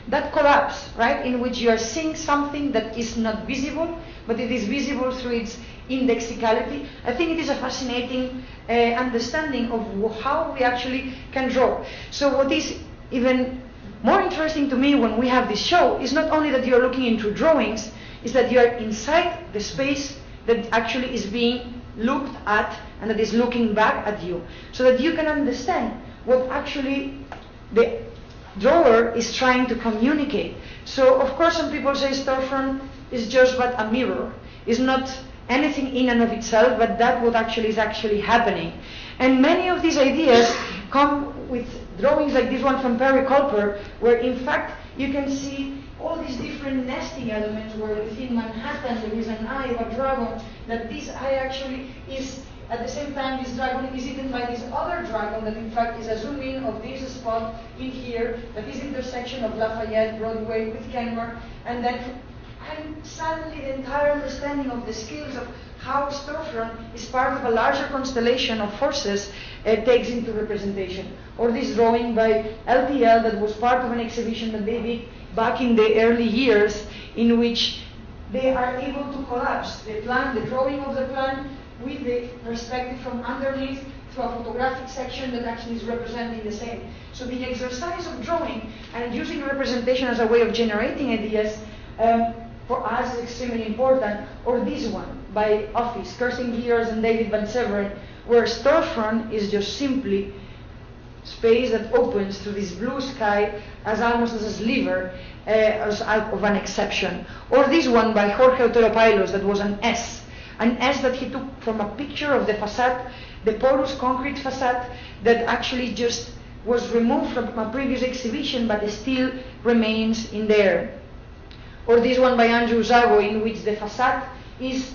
That collapse, right, in which you are seeing something that is not visible, but it is visible through its indexicality. I think it is a fascinating understanding of how we actually can draw. So what is even more interesting to me when we have this show is not only that you are looking into drawings, is that you are inside the space that actually is being looked at and that is looking back at you, so that you can understand what actually the drawer is trying to communicate. So of course some people say storefront is just but a mirror. It's not anything in and of itself, but that what actually is actually happening. And many of these ideas come with drawings like this one from Perry Culper, where in fact you can see all these different nesting elements where within Manhattan there is an eye of a dragon, that this eye actually is, at the same time this dragon is eaten by this other dragon that in fact is a zoom in of this spot in here, that is intersection of Lafayette, Broadway with Kenmore, and suddenly the entire understanding of the skills of how storefront is part of a larger constellation of forces takes into representation. Or this drawing by LTL that was part of an exhibition that they did back in the early years, in which they are able to collapse the plan, the drawing of the plan, with the perspective from underneath through a photographic section that actually is representing the same. So the exercise of drawing and using representation as a way of generating ideas for us is extremely important. Or this one by Office, Kirsten Gears and David Van Severen, where storefront is just simply space that opens to this blue sky as almost as a sliver of an exception. Or this one by Jorge Otero Pailos that was an S that he took from a picture of the facade, the porous concrete facade that actually just was removed from a previous exhibition but still remains in there. or this one by Andrew Zago, in which the facade is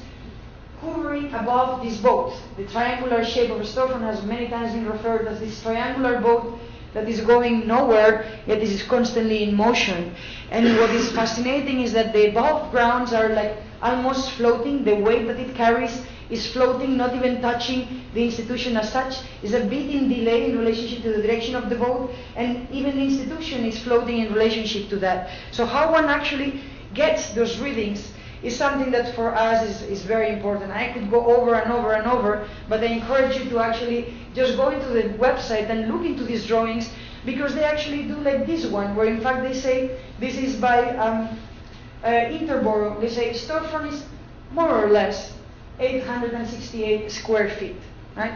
hovering above this boat. The triangular shape of a storefront has many times been referred as this triangular boat that is going nowhere, yet this is constantly in motion. And what is fascinating is that the above grounds are like almost floating. The weight that it carries is floating, not even touching the institution as such. Is a bit in delay in relationship to the direction of the boat, and even the institution is floating in relationship to that. So how one actually gets those readings is something that for us is very important. I could go over and over and over, but I encourage you to actually just go into the website and look into these drawings, because they actually do like this one, where in fact they say, this is by Interborough, they say storefront is more or less 868 square feet, right?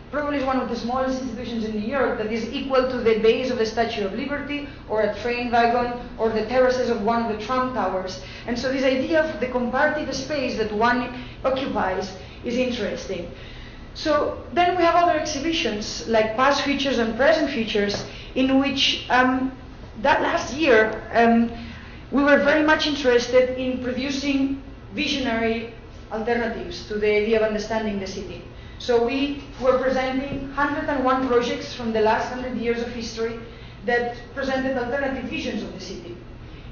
Probably is one of the smallest institutions in New York that is equal to the base of the Statue of Liberty, or a train wagon, or the terraces of one of the Trump towers. And so this idea of the comparative space that one occupies is interesting. So then we have other exhibitions, like past futures and present futures, in which that last year we were very much interested in producing visionary alternatives to the idea of understanding the city. So we were presenting 101 projects from the last 100 years of history that presented alternative visions of the city.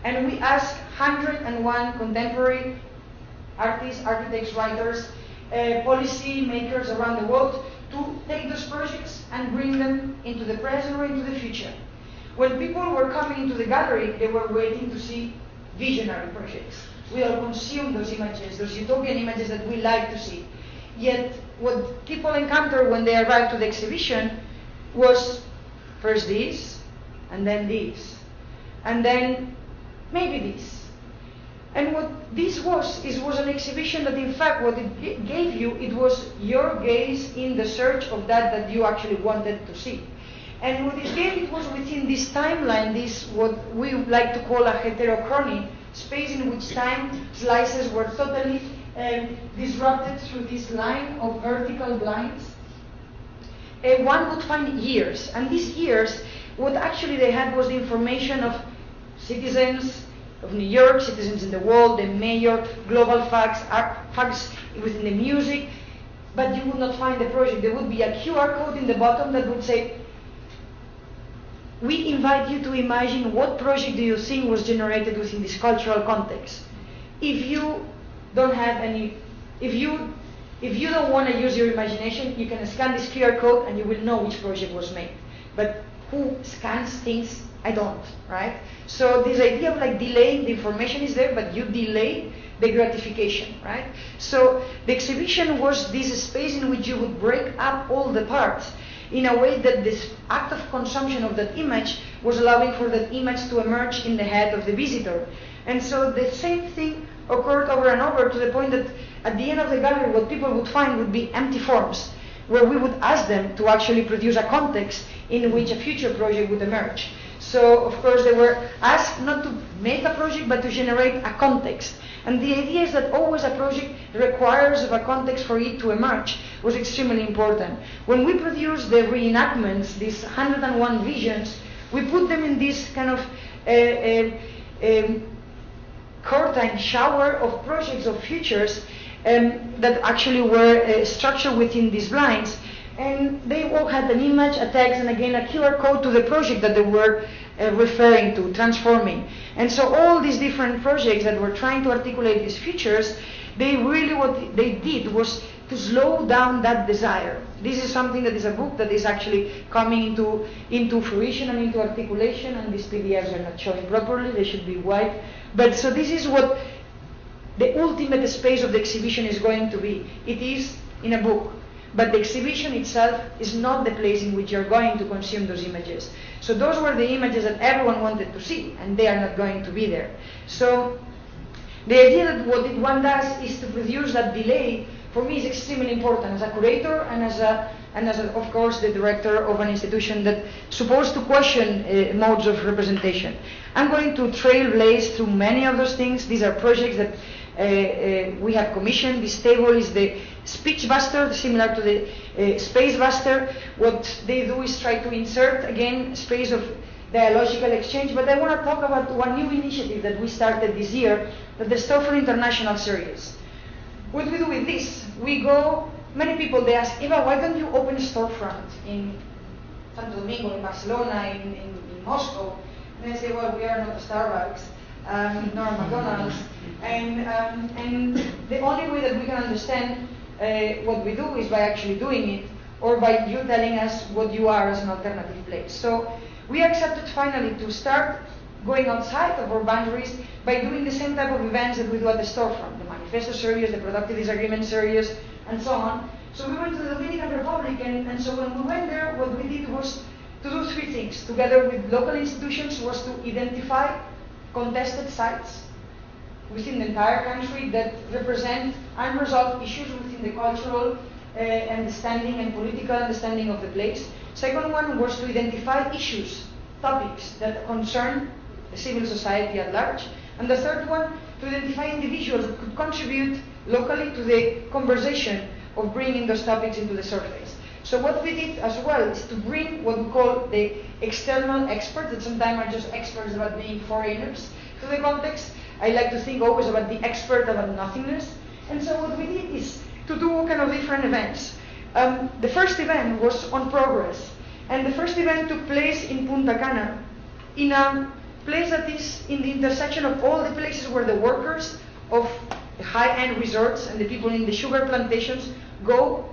And we asked 101 contemporary artists, architects, writers, policy makers around the world to take those projects and bring them into the present or into the future. When people were coming into the gallery, they were waiting to see visionary projects. We all consume those images, those utopian images that we like to see. Yet what people encountered when they arrived to the exhibition was first this, and then this, and then maybe this. And what this was an exhibition that in fact what it gave you, it was your gaze in the search of that you actually wanted to see. And what it gave, it was within this timeline, this what we like to call a heterochrony, space in which time slices were totally disrupted through this line of vertical blinds. One would find years, and these years, what actually they had was the information of citizens of New York, citizens in the world, the mayor, global facts, facts within the music, but you would not find the project. There would be a QR code in the bottom that would say, we invite you to imagine what project do you think was generated within this cultural context. If you don't have any, if you don't want to use your imagination, you can scan this QR code and you will know which project was made. But who scans things? I don't, right? So this idea of like delaying the information is there, but you delay the gratification, right? So the exhibition was this space in which you would break up all the parts in a way that this act of consumption of that image was allowing for that image to emerge in the head of the visitor. And so the same thing occurred over and over, to the point that at the end of the gallery what people would find would be empty forms, where we would ask them to actually produce a context in which a future project would emerge. So of course they were asked not to make a project but to generate a context. And the idea is that always a project requires of a context for it to emerge was extremely important. When we produced the reenactments, these 101 visions, we put them in this kind of curtain shower of projects of futures that actually were structured within these blinds. And they all had an image, a text, and again a QR code to the project that they were referring to, transforming. And so all these different projects that were trying to articulate these futures, they really, what they did was to slow down that desire. This is something that is a book that is actually coming into fruition and into articulation, and these PDFs are not showing properly, they should be white. But so this is what the ultimate space of the exhibition is going to be. It is in a book. But the exhibition itself is not the place in which you're going to consume those images. So those were the images that everyone wanted to see, and they are not going to be there. So the idea that what one does is to produce that delay, for me, is extremely important as a curator and as of course, the director of an institution that's supposed to question modes of representation. I'm going to trailblaze through many of those things. These are projects that we have commissioned. This table is the Speechbuster, similar to the Spacebuster. What they do is try to insert, again, space of dialogical exchange, but I want to talk about one new initiative that we started this year, the Storefront International Series. What we do with this, we go, many people, they ask, Eva, why don't you open a storefront in Santo Domingo, in Barcelona, in Moscow? And I say, well, we are not a Starbucks, nor a McDonald's, and the only way that we can understand what we do is by actually doing it, or by you telling us what you are as an alternative place. So we accepted finally to start going outside of our boundaries by doing the same type of events that we do at the storefront, the manifesto series, the productive disagreement series, and so on. So we went to the Dominican Republic, and so when we went there, what we did was to do three things. Together with local institutions was to identify contested sites within the entire country that represent unresolved issues within the cultural understanding and political understanding of the place. Second one was to identify issues, topics that concern the civil society at large. And the third one, to identify individuals who could contribute locally to the conversation of bringing those topics into the surface. So what we did as well is to bring what we call the external experts, that sometimes are just experts about being foreigners, to the context. I like to think always about the expert about nothingness. And so what we did is to do all kind of different events. The first event was on progress. And the first event took place in Punta Cana, in a place that is in the intersection of all the places where the workers of the high-end resorts and the people in the sugar plantations go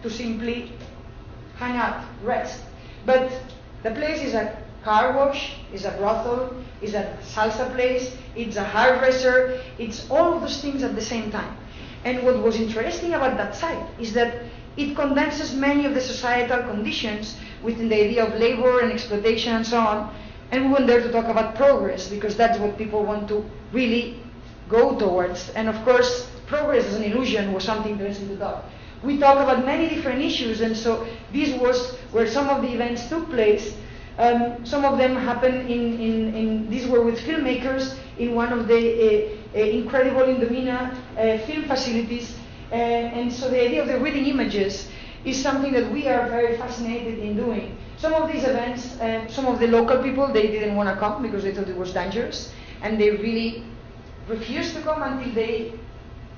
to simply hang out, rest. But the place is a car wash, is a brothel, is a salsa place, it's a hairdresser, it's all of those things at the same time. And what was interesting about that site is that it condenses many of the societal conditions within the idea of labor and exploitation and so on. And we went there to talk about progress, because that's what people want to really go towards. And of course, progress as an illusion was something interesting to talk. We talked about many different issues, and so this was where some of the events took place. Some of them happened these were with filmmakers in one of the incredible Indomina film facilities. And so the idea of the reading images is something that we are very fascinated in doing. Some of these events, some of the local people, they didn't want to come because they thought it was dangerous, and they really refused to come until they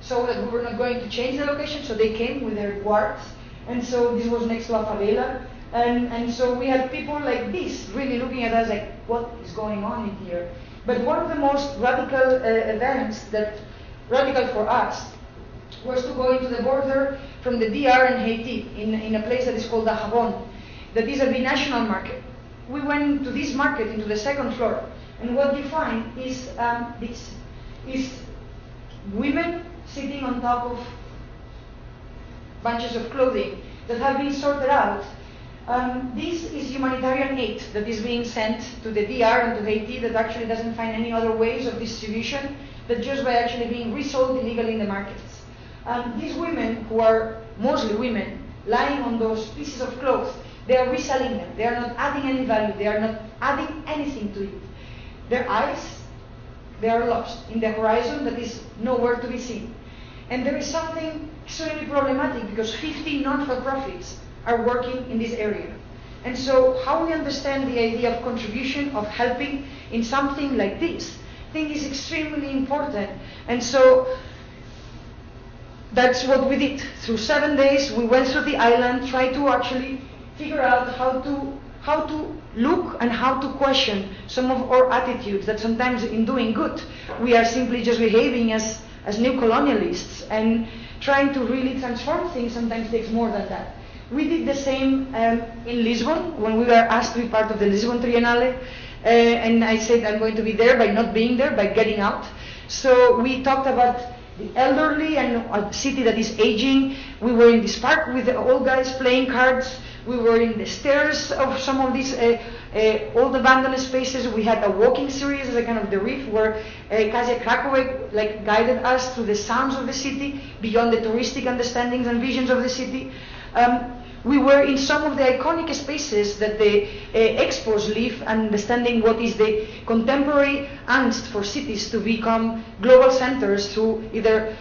saw that we were not going to change the location, so they came with their guards. And so this was next to a favela. And so we had people like this really looking at us like, what is going on in here? But one of the most radical events that, radical for us, was to go into the border from the DR and Haiti in a place that is called the Avant, that is a binational market. We went to this market, into the second floor, and what you find is this, is women sitting on top of bunches of clothing that have been sorted out. This is humanitarian aid that is being sent to the DR and to Haiti that actually doesn't find any other ways of distribution than just by actually being resold illegally in the markets. These women, who are mostly women, lying on those pieces of clothes, they are reselling them. They are not adding any value. They are not adding anything to it. Their eyes, they are lost in the horizon that is nowhere to be seen. And there is something extremely problematic because 50 non-for-profits are working in this area. And so how we understand the idea of contribution, of helping in something like this, I think is extremely important. And so that's what we did. Through 7 days, we went through the island, tried to actually figure out how to look and how to question some of our attitudes that sometimes in doing good, we are simply just behaving as neo-colonialists, and trying to really transform things sometimes takes more than that. We did the same in Lisbon when we were asked to be part of the Lisbon Triennale, and I said I'm going to be there by not being there, by getting out. So we talked about the elderly and a city that is aging. We were in this park with the old guys playing cards. We were in the stairs of some of these old abandoned spaces. We had a walking series as a kind of the reef where Kasia Krakowiak guided us through the sounds of the city, beyond the touristic understandings and visions of the city. We were in some of the iconic spaces that the expos live, understanding what is the contemporary angst for cities to become global centers through either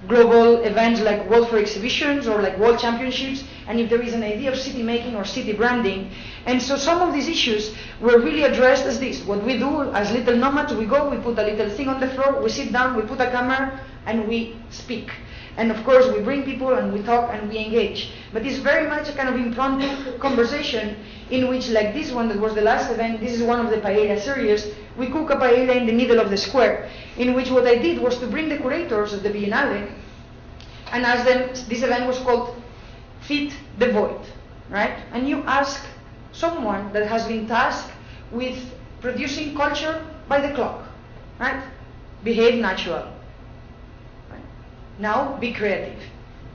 global events like World Fair exhibitions or like World Championships, and if there is an idea of city making or city branding. And so some of these issues were really addressed as this. What we do as little nomads, we go, we put a little thing on the floor, we sit down, we put a camera, and we speak. And of course, we bring people and we talk and we engage. But it's very much a kind of impromptu conversation in which, like this one that was the last event, this is one of the paella series, we cook a paella in the middle of the square, in which what I did was to bring the curators of the Biennale and ask them, this event was called Feed the Void, right? And you ask someone that has been tasked with producing culture by the clock, right? Behave natural. Right? Now, be creative.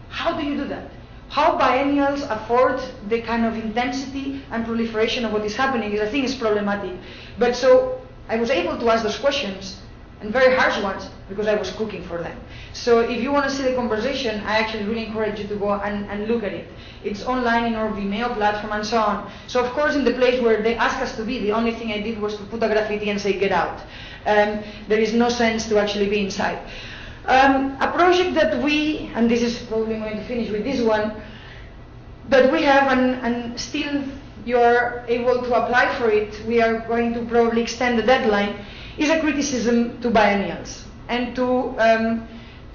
How do you do that? How biennials afford the kind of intensity and proliferation of what is happening is, I think, is problematic. But so I was able to ask those questions, and very harsh ones, because I was cooking for them. So if you want to see the conversation, I actually really encourage you to go and look at it. It's online in our Vimeo platform and so on. So of course, in the place where they asked us to be, the only thing I did was to put a graffiti and say, get out. There is no sense to actually be inside. A project that we, and this is probably going to finish with this one, that we have and still you're able to apply for it, we are going to probably extend the deadline, is a criticism to biennials and to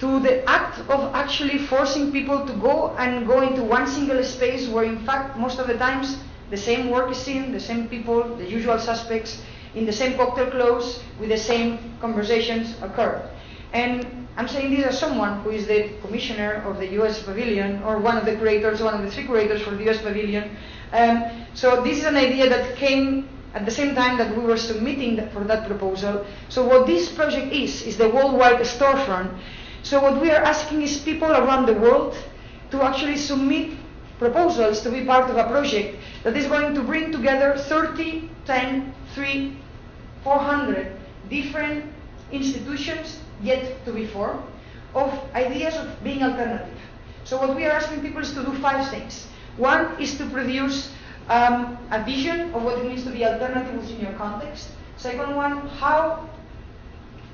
the act of actually forcing people to go into one single space where in fact most of the times the same work is seen, the same people, the usual suspects, in the same cocktail clothes, with the same conversations occur. And I'm saying this as someone who is the commissioner of the US Pavilion, or one of the curators, one of the 3 curators for the US Pavilion. So this is an idea that came at the same time that we were submitting for that proposal. So what this project is the worldwide storefront. So what we are asking is people around the world to actually submit proposals to be part of a project that is going to bring together 30, 10, 3, 400 different institutions yet to be formed of ideas of being alternative. So what we are asking people is to do 5 things. One is to produce a vision of what it means to be alternative within your context. Second one, how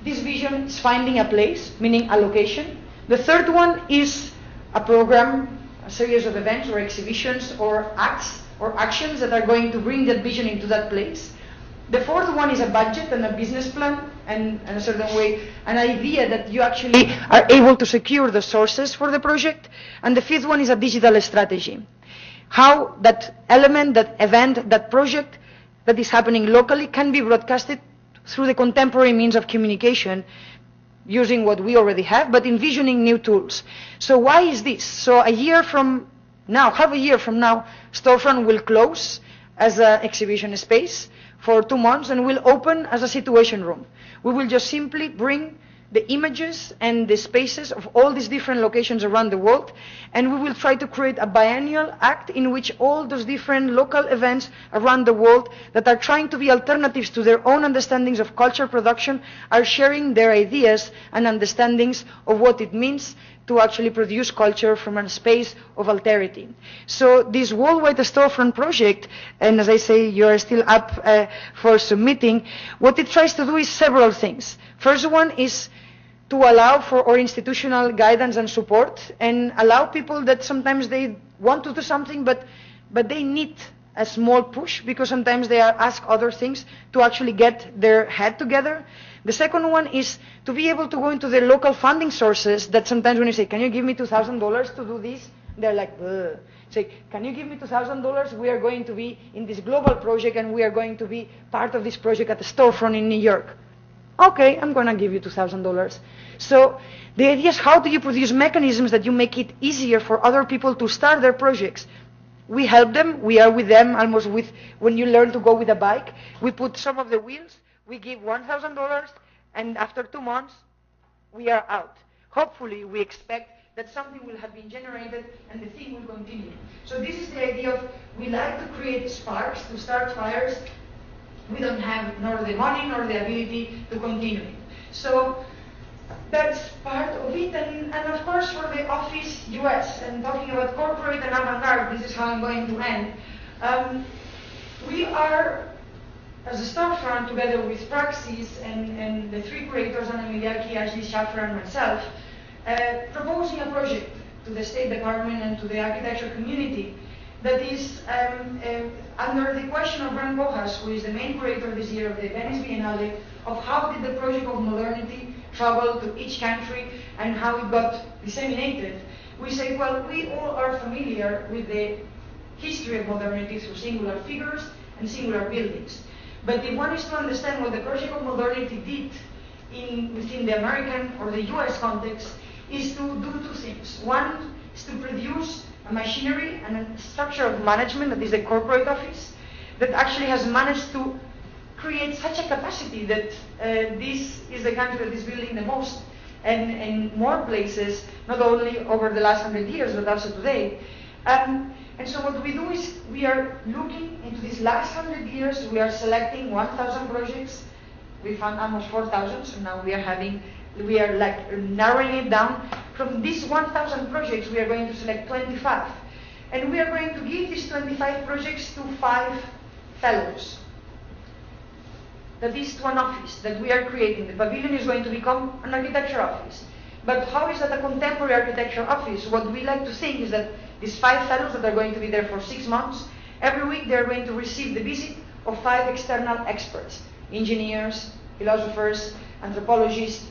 this vision is finding a place, meaning a location. The third one is a program, a series of events or exhibitions or acts or actions that are going to bring that vision into that place. The fourth one is a budget and a business plan, and in a certain way, an idea that you actually are able to secure the sources for the project. And the fifth one is a digital strategy. How that element, that event, that project that is happening locally can be broadcasted through the contemporary means of communication, using what we already have, but envisioning new tools. So why is this? So a year from now, half a year from now, Storefront will close as an exhibition space for 2 months and will open as a situation room. We will just simply bring the images and the spaces of all these different locations around the world, and we will try to create a biennial act in which all those different local events around the world that are trying to be alternatives to their own understandings of culture production are sharing their ideas and understandings of what it means to actually produce culture from a space of alterity. So this worldwide storefront project, and as I say, you're still up for submitting, what it tries to do is several things. First one is to allow for our institutional guidance and support, and allow people that sometimes they want to do something, but they need a small push, because sometimes they are asked other things to actually get their head together. The second one is to be able to go into the local funding sources that sometimes when you say, can you give me $2,000 to do this? They're like, ugh. Say, can you give me $2,000? We are going to be in this global project and we are going to be part of this project at the Storefront in New York. Okay, I'm going to give you $2,000. So the idea is, how do you produce mechanisms that you make it easier for other people to start their projects? We help them. We are with them almost with when you learn to go with a bike. We put some of the wheels. We give $1,000, and after 2 months, we are out. Hopefully, we expect that something will have been generated and the thing will continue. So this is the idea of, we like to create sparks, to start fires. We don't have nor the money nor the ability to continue it. So that's part of it. And of course, for the Office US, and talking about corporate and avant-garde, this is how I'm going to end. We are, as a Storefront, together with Praxis and the 3 curators, Anna Miliaki, Ashley Schaffer, and myself, proposing a project to the State Department and to the architecture community that is under the question of Ran Bojas, who is the main curator this year of the Venice Biennale, of how did the project of modernity travel to each country and how it got disseminated. We say, well, we all are familiar with the history of modernity through singular figures and singular buildings. But if one is to understand what the project of modernity did within the American or the US context, is to do two things. One is to produce a machinery and a structure of management, that is the corporate office, that actually has managed to create such a capacity that this is the country that is building the most and in more places, not only over the last 100 years, but also today. And so what we do is we are looking into these last 100 years, we are selecting 1,000 projects. We found almost 4,000, so now we are like narrowing it down. From these 1,000 projects, we are going to select 25. And we are going to give these 25 projects to 5 fellows. That is to an office that we are creating. The pavilion is going to become an architecture office. But how is that a contemporary architecture office? What we like to think is that these 5 fellows that are going to be there for 6 months, every week they are going to receive the visit of 5 external experts. Engineers, philosophers, anthropologists,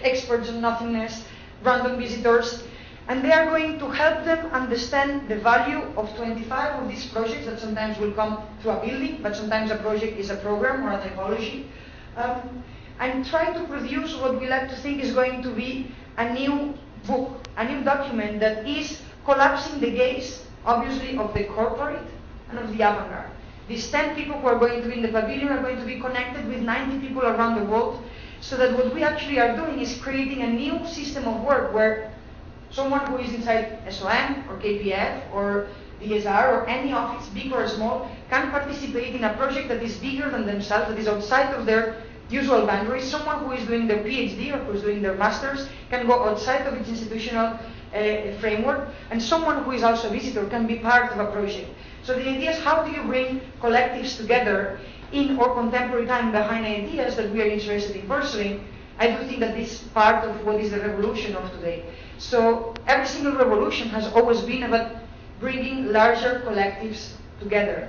experts on nothingness, random visitors, and they are going to help them understand the value of 25 of these projects that sometimes will come through a building, but sometimes a project is a program or a typology, and try to produce what we like to think is going to be a new book, a new document that is collapsing the gaze, obviously, of the corporate and of the avant-garde. These 10 people who are going to be in the pavilion are going to be connected with 90 people around the world, so that what we actually are doing is creating a new system of work where someone who is inside SOM or KPF or DSR or any office, big or small, can participate in a project that is bigger than themselves, that is outside of their usual boundaries. Someone who is doing their PhD or who is doing their master's can go outside of its institutional framework, and someone who is also a visitor can be part of a project. So the idea is, how do you bring collectives together in our contemporary time behind ideas that we are interested in pursuing? I do think that this is part of what is the revolution of today. So every single revolution has always been about bringing larger collectives together.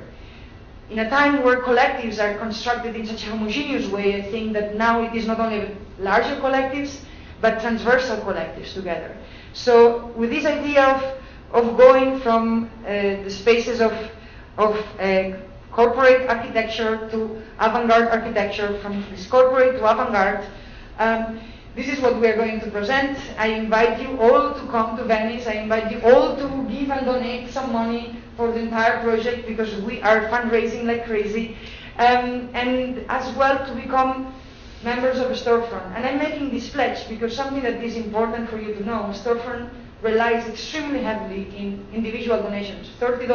In a time where collectives are constructed in such a homogeneous way, I think that now it is not only larger collectives, but transversal collectives together. So with this idea of going from the spaces of corporate architecture to avant-garde architecture, from this corporate to avant-garde, this is what we are going to present. I invite you all to come to Venice. I invite you all to give and donate some money for the entire project, because we are fundraising like crazy. And as well to become members of Storefront. And I'm making this pledge because something that is important for you to know, Storefront relies extremely heavily in individual donations. $30,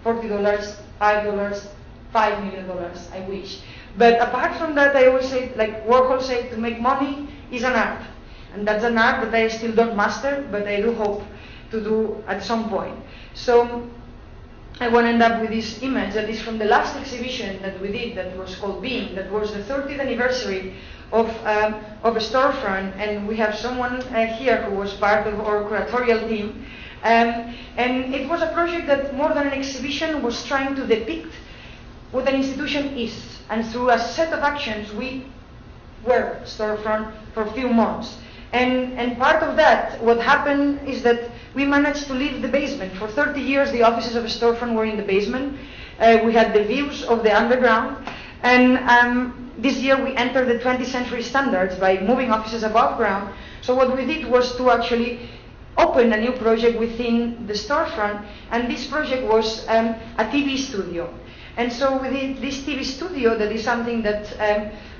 $40, $5, $5 million, I wish. But apart from that, I always say, like Warhol said, to make money is an art. And that's an art that I still don't master, but I do hope to do at some point. So I want to end up with this image that is from the last exhibition that we did, that was called Being, that was the 30th anniversary of a Storefront, and we have someone here who was part of our curatorial team. And it was a project that, more than an exhibition, was trying to depict what an institution is. And through a set of actions, we were Storefront for a few months. And part of that, what happened is that we managed to leave the basement. For 30 years, the offices of a Storefront were in the basement. We had the views of the underground. And this year, we entered the 20th century standards by moving offices above ground. So what we did was to actually open a new project within the Storefront. And this project was a TV studio. And so with this TV studio, that is something that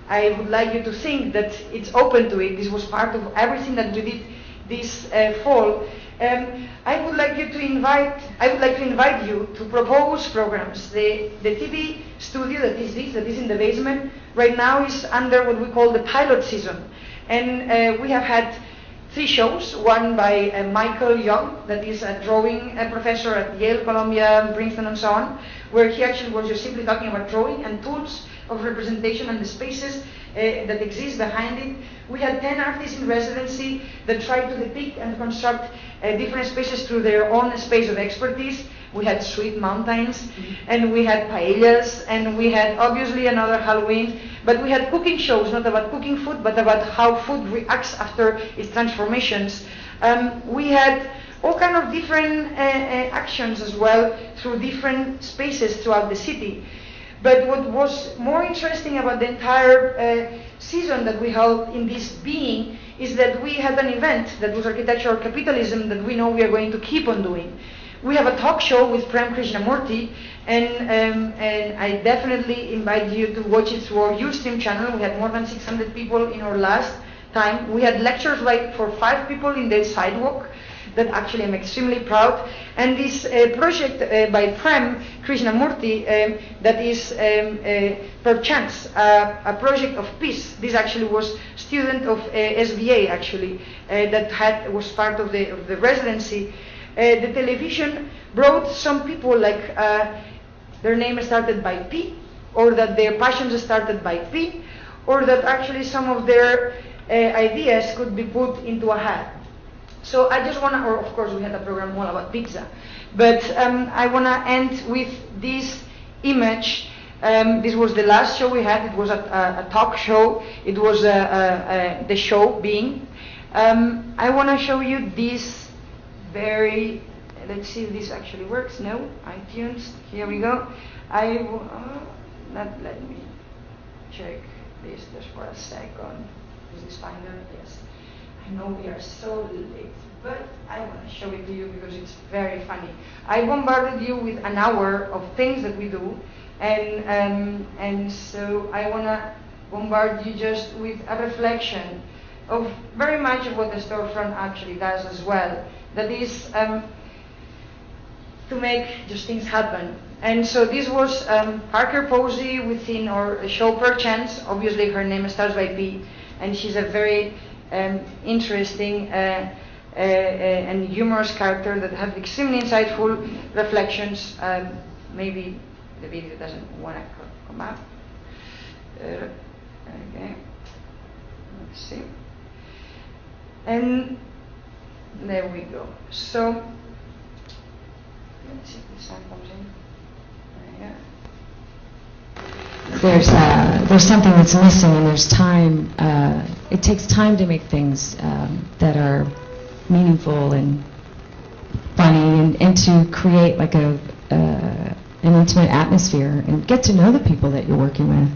I would like you to think that it's open to it. This was part of everything that we did this fall. I would like to invite you to propose programs. The TV studio that is in the basement right now is under what we call the pilot season, and we have had 3 shows. One by Michael Young, that is a drawing professor at Yale, Columbia, Princeton, and so on, where he actually was just simply talking about drawing and tools of representation and the spaces that exist behind it. We had 10 artists in residency that tried to depict and construct different spaces through their own space of expertise. We had sweet mountains, and we had paellas, and we had obviously another Halloween, but we had cooking shows, not about cooking food, but about how food reacts after its transformations. We had all kind of different actions as well through different spaces throughout the city. But what was more interesting about the entire season that we held in this being is that we had an event that was architectural capitalism that we know we are going to keep on doing. We have a talk show with Prem Krishnamurti, and I definitely invite you to watch it through our Ustream channel. We had more than 600 people in our last time. We had lectures for 5 people in the sidewalk that actually I'm extremely proud. And this project by Prem Krishnamurti that is perchance a project of peace. This actually was student of SVA actually that was part of the residency. The television brought some people like their name started by P, or that their passions started by P, or that actually some of their ideas could be put into a hat. So I just want to, or of course we had a program all about pizza, but I want to end with this image. This was the last show we had. It was a talk show. It was the show being. I want to show you this very, let's see if this actually works. No, iTunes, here we go. Let me check this just for a second. Is this Finder? Yes. I know we are so late, but I want to show it to you because it's very funny. I bombarded you with an hour of things that we do, and so I want to bombard you just with a reflection of very much of what the Storefront actually does as well. That is to make just things happen. And so this was Parker Posey within our show Perchance. Obviously her name starts by P, and she's a very interesting and humorous character that had extremely insightful reflections. Maybe the video doesn't want to come up. Okay, let's see. And there we go. So let's see if the sound comes in. There's something that's missing, and there's time. It takes time to make things that are meaningful and funny, and to create like an intimate atmosphere and get to know the people that you're working with.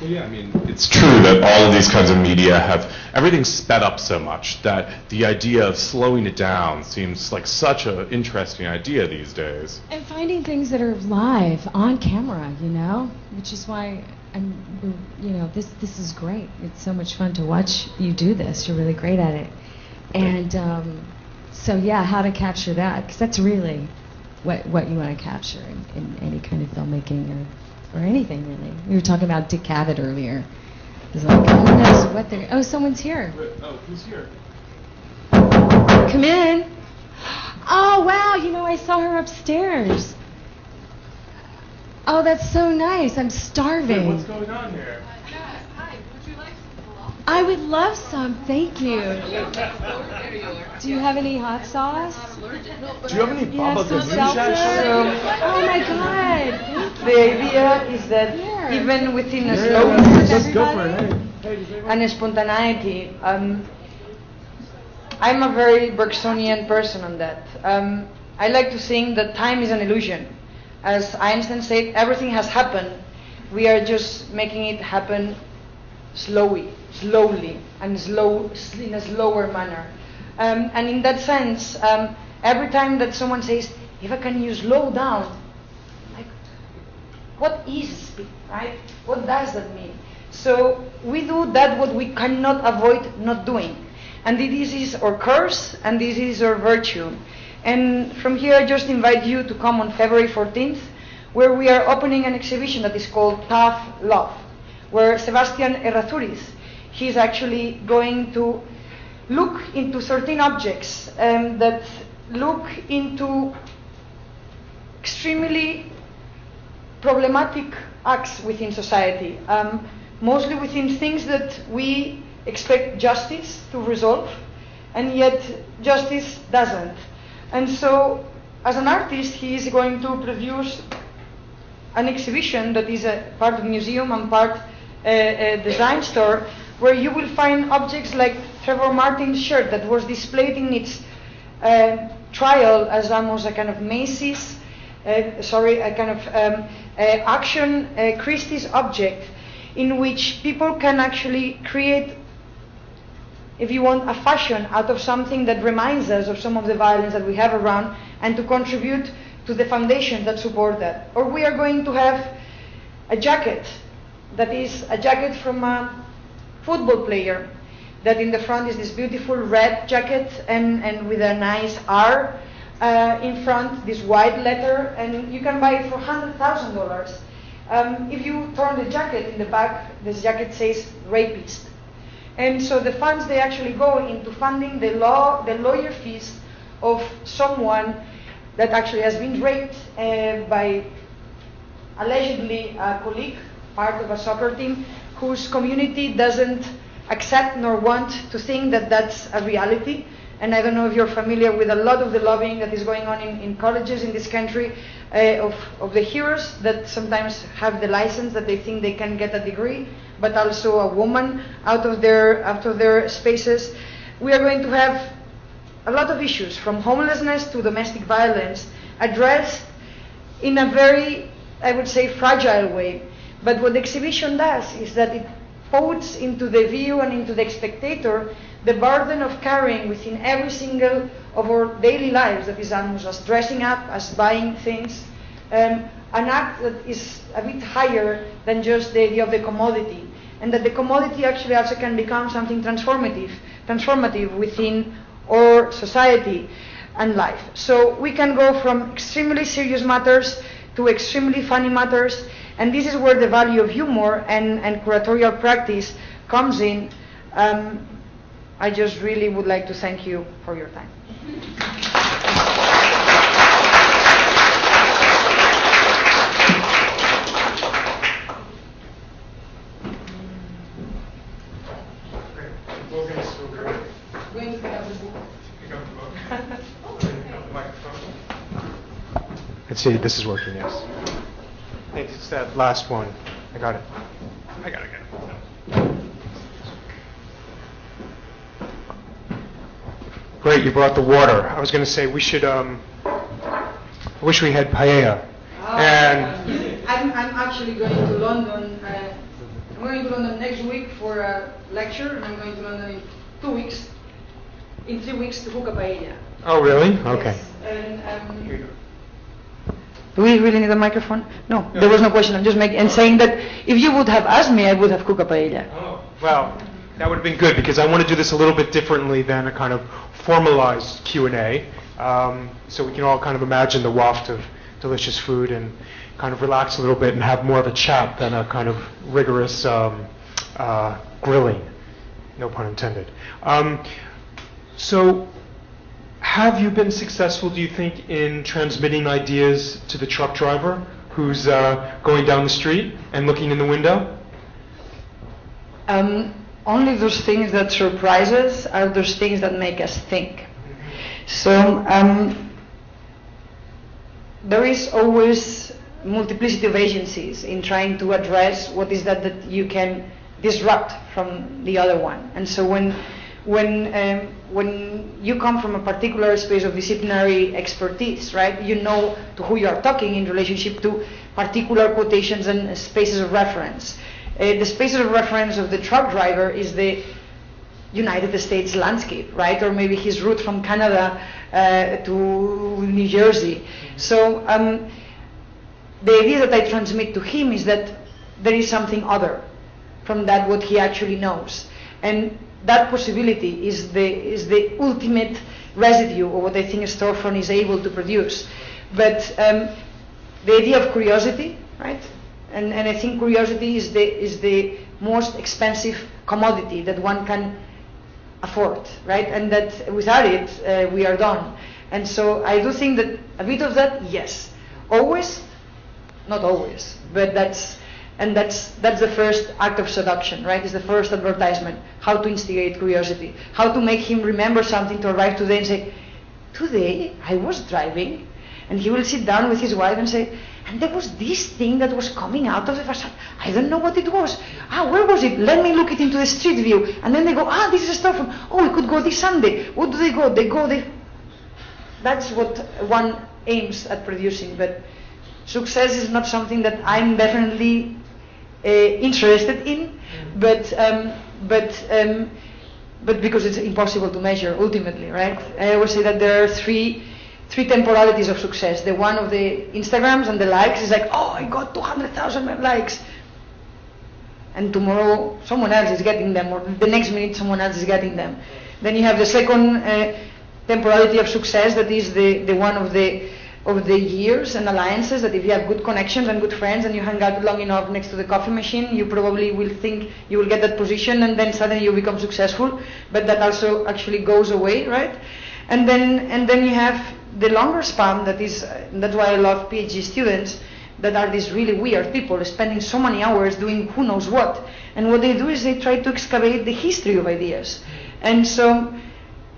Well, yeah, I mean, it's true that all of these kinds of media have everything sped up so much that the idea of slowing it down seems like such an interesting idea these days. And finding things that are live on camera, you know, which is why this is great. It's so much fun to watch you do this. You're really great at it. And so yeah, how to capture that, because that's really what you want to capture in any kind of filmmaking or anything, really. We were talking about Dick Cavett earlier. It's like, who knows what they're... Oh, someone's here. Oh, who's here? Come in. Oh, wow, I saw her upstairs. Oh, that's so nice. I'm starving. Wait, what's going on here? Hi, would you like some falafel? I would love some, thank you. Do you have any hot sauce? Do you have any Baba some Ganoush, seltzer? actually? Oh my God, thank you. The idea is that Here. even within a Yeah, slowness let's go for it. Hey. and spontaneity, I'm a very Bergsonian person on that. I like to think that time is an illusion. As Einstein said, everything has happened. We are just making it happen slowly, and in a slower manner. And in that sense, every time that someone says, Eva, can you slow down? Like, what is speed, right? What does that mean? So we do that what we cannot avoid not doing. And this is our curse, and this is our virtue. And from here, I just invite you to come on February 14th, where we are opening an exhibition that is called Tough Love, where Sebastian Errázuriz, he's actually going to look into certain objects that look into extremely problematic acts within society, mostly within things that we expect justice to resolve, and yet justice doesn't. And so, as an artist, he is going to produce an exhibition that is a part of museum and part a design store, where you will find objects like Trevor Martin's shirt that was displayed in its trial as almost a kind of Macy's, a kind of action Christie's object, in which people can actually create, if you want, a fashion out of something that reminds us of some of the violence that we have around, and to contribute to the foundations that support that. Or we are going to have a jacket that is a jacket from a football player, that in the front is this beautiful red jacket and with a nice R in front, this white letter, and you can buy it for $100,000. If you turn the jacket in the back, this jacket says rapist. And so the funds, they actually go into funding the lawyer fees of someone that actually has been raped by allegedly a colleague, part of a soccer team, whose community doesn't accept nor want to think that that's a reality. And I don't know if you're familiar with a lot of the lobbying that is going on in colleges in this country of the heroes that sometimes have the license that they think they can get a degree, but also a woman out of their spaces. We are going to have a lot of issues, from homelessness to domestic violence, addressed in a very, I would say, fragile way. But what the exhibition does is that it puts into the view and into the spectator the burden of carrying within every single of our daily lives, that is almost as dressing up, as buying things, an act that is a bit higher than just the idea of the commodity, and that the commodity actually also can become something transformative within our society and life. So we can go from extremely serious matters to extremely funny matters, and this is where the value of humor and curatorial practice comes in. I just really would like to thank you for your time. Let's see, this is working, yes. I think it's that last one. I got it. Great, you brought the water. I was going to say we should, I wish we had paella. And I'm actually going to London. I'm going to London next week for a lecture, and I'm going to London in 2 weeks, in 3 weeks to cook a paella. Oh, really? Okay. Yes. And, do we really need a microphone? No, there was no question. I'm just saying that if you would have asked me, I would have cooked a paella. Oh, well, that would have been good, because I want to do this a little bit differently than a kind of formalized Q&A, so we can all kind of imagine the waft of delicious food and kind of relax a little bit and have more of a chat than a kind of rigorous grilling, no pun intended. So have you been successful, do you think, in transmitting ideas to the truck driver who's going down the street and looking in the window? Only those things that surprise us are those things that make us think. So there is always multiplicity of agencies in trying to address what is that you can disrupt from the other one. And so when you come from a particular space of disciplinary expertise, right, you know to who you are talking in relationship to particular quotations and spaces of reference. The spaces of reference of the truck driver is the United States landscape, right? Or maybe his route from Canada to New Jersey. So the idea that I transmit to him is that there is something other from that what he actually knows. And that possibility is the ultimate residue of what I think a storefront is able to produce. But the idea of curiosity, right? And I think curiosity is the most expensive commodity that one can afford, right? And that without it, we are done. And so I do think that a bit of that, yes. Always, not always, but that's the first act of seduction, right? It's the first advertisement, how to instigate curiosity, how to make him remember something to arrive today and say, today I was driving, and he will sit down with his wife and say, and there was this thing that was coming out of the facade. I don't know what it was. Where was it? Let me look it into the street view. And then they go, this is a storefront. Oh, we could go this Sunday. What do they go? That's what one aims at producing. But success is not something that I'm definitely interested in. But because it's impossible to measure ultimately, right? I always say that there are three temporalities of success. The one of the Instagrams and the likes is like, oh, I got 200,000 likes. And tomorrow someone else is getting them, or the next minute someone else is getting them. Then you have the second temporality of success, that is the one of the years and alliances, that if you have good connections and good friends and you hang out long enough next to the coffee machine, you probably will think you will get that position, and then suddenly you become successful. But that also actually goes away, right? And then you have the longer span, that's why I love PhD students, that are these really weird people spending so many hours doing who knows what. And what they do is they try to excavate the history of ideas. And so,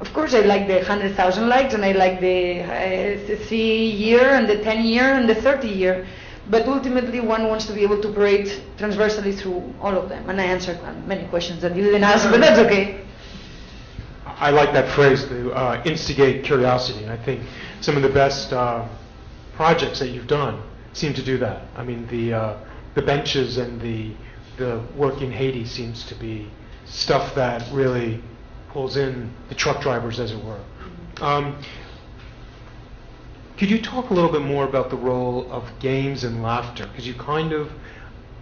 of course, I like the 100,000 likes, and I like the 3-year and the 10-year and the 30-year. But ultimately, one wants to be able to operate transversally through all of them. And I answered many questions that you didn't ask, but that's okay. I like that phrase, to instigate curiosity. And I think some of the best projects that you've done seem to do that. I mean, the benches and the work in Haiti seems to be stuff that really pulls in the truck drivers, as it were. Could you talk a little bit more about the role of games and laughter? Because you kind of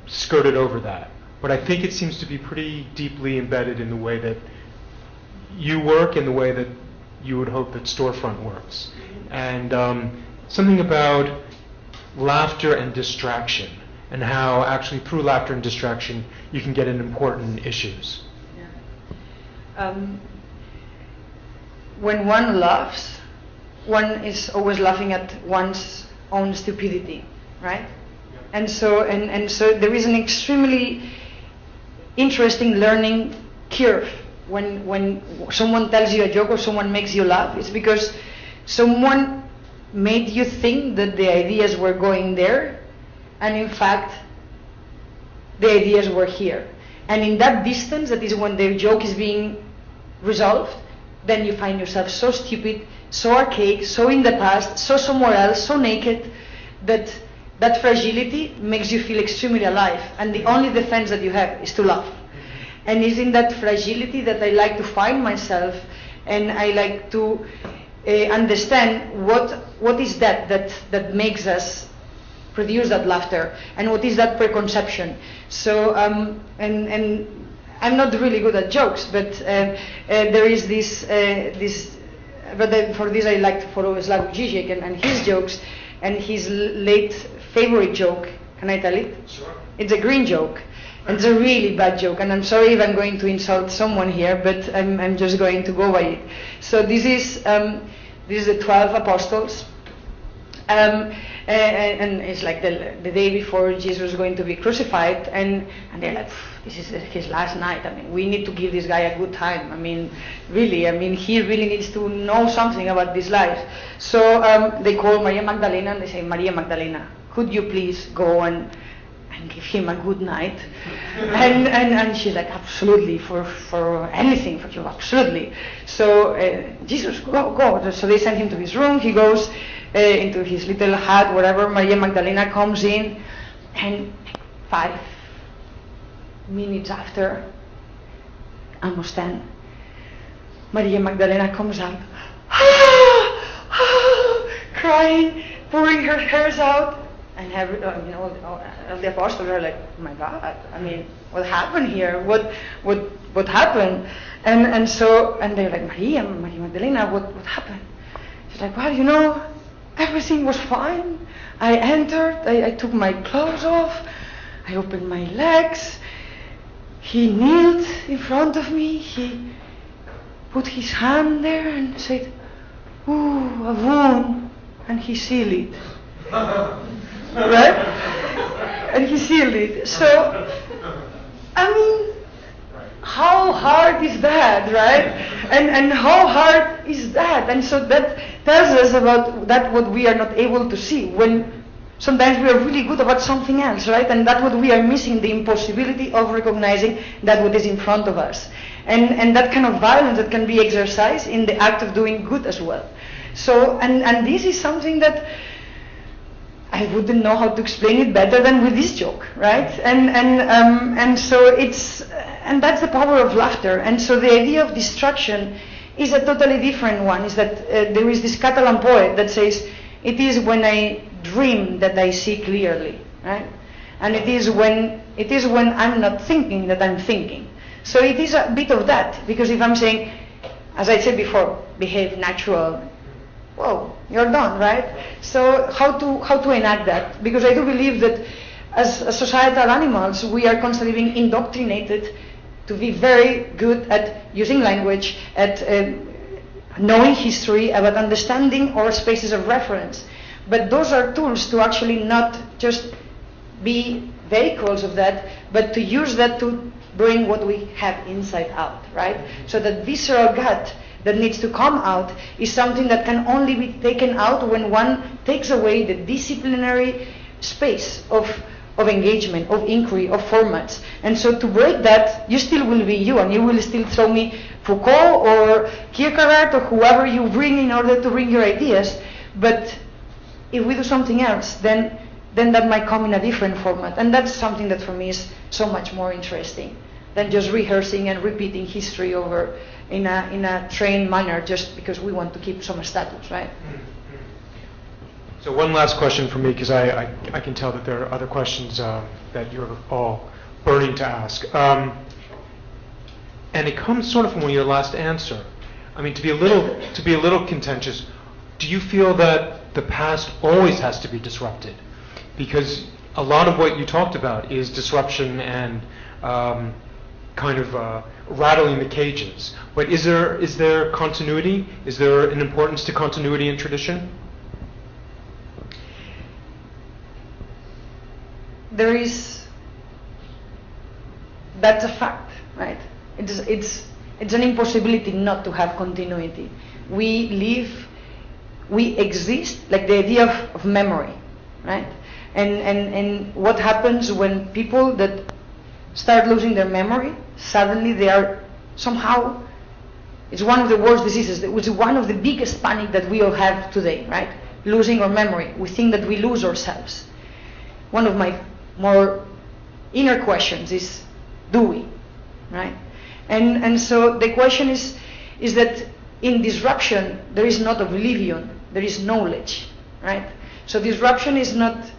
skirted over that. But I think it seems to be pretty deeply embedded in the way that you work and the way that you would hope that Storefront works. And something about laughter and distraction, and how actually through laughter and distraction you can get at important issues. Yeah. When one laughs, one is always laughing at one's own stupidity, right? Yeah. And so there is an extremely interesting learning curve when someone tells you a joke or someone makes you laugh. It's because someone made you think that the ideas were going there, and in fact the ideas were here. And in that distance, that is when the joke is being resolved, then you find yourself so stupid, so archaic, so in the past, so somewhere else, so naked, that that fragility makes you feel extremely alive, and the only defense that you have is to laugh. And it's in that fragility that I like to find myself, and I like to understand what is that makes us produce that laughter, and what is that preconception. So and I'm not really good at jokes, but there is this but for this I like to follow Slavoj Žižek and his jokes, and his late favorite joke. Can I tell it? Sure. It's a green joke. And it's a really bad joke, and I'm sorry if I'm going to insult someone here, but I'm just going to go by it. So this is the 12 apostles, and it's like the day before Jesus was going to be crucified, and they're like, this is his last night. I mean, we need to give this guy a good time. I mean, really, he really needs to know something about this life. So they call Maria Magdalena, and they say, Maria Magdalena, could you please go and give him a good night? And she's like, absolutely, for anything for you, absolutely. So Jesus, go. So they send him to his room. He goes into his little hut, whatever. Maria Magdalena comes in, and 5 minutes after, almost 10, Maria Magdalena comes out, crying, pouring her hairs out. And all the apostles are like, oh my God, what happened here? What happened? And they're like, Maria Magdalena, what happened? She's like, well, everything was fine. I entered, I took my clothes off, I opened my legs, he kneeled in front of me, he put his hand there and said, ooh, a wound, and he sealed it. Right? and he sealed it. So, I mean, how hard is that, right? And how hard is that? And so that tells us about that what we are not able to see when sometimes we are really good about something else, right? And that's what we are missing, the impossibility of recognizing that what is in front of us. And that kind of violence that can be exercised in the act of doing good as well. So, and this is something that I wouldn't know how to explain it better than with this joke, right? And so it's, and that's the power of laughter. And so the idea of distraction is a totally different one. Is that there is this Catalan poet that says, it is when I dream that I see clearly, right? And it is when I'm not thinking that I'm thinking. So it is a bit of that, because if I'm saying, as I said before, behave natural, whoa, you're done, right? So how to enact that? Because I do believe that as societal animals, we are constantly being indoctrinated to be very good at using language, at knowing history, about understanding our spaces of reference. But those are tools to actually not just be vehicles of that, but to use that to bring what we have inside out, right? So that visceral gut that needs to come out is something that can only be taken out when one takes away the disciplinary space of engagement, of inquiry, of formats. And so to break that, you still will be you, and you will still throw me Foucault or Kierkegaard or whoever you bring in order to bring your ideas. But if we do something else, then that might come in a different format. And that's something that for me is so much more interesting than just rehearsing and repeating history over in a trained manner just because we want to keep some status, right? So one last question for me, because I can tell that there are other questions that you're all burning to ask. And it comes sort of from your last answer. I mean, to be a little contentious, do you feel that the past always has to be disrupted? Because a lot of what you talked about is disruption and kind of rattling the cages. But is there continuity? Is there an importance to continuity in tradition? There is. That's a fact, right? It's an impossibility not to have continuity. We exist, like the idea of memory, right? And what happens when people that start losing their memory, suddenly they are somehow, it's one of the worst diseases, it's one of the biggest panic that we all have today, right? Losing our memory. We think that we lose ourselves. One of my more inner questions is, do we, right? And so the question is that in disruption, there is not oblivion, there is knowledge, right? So disruption is not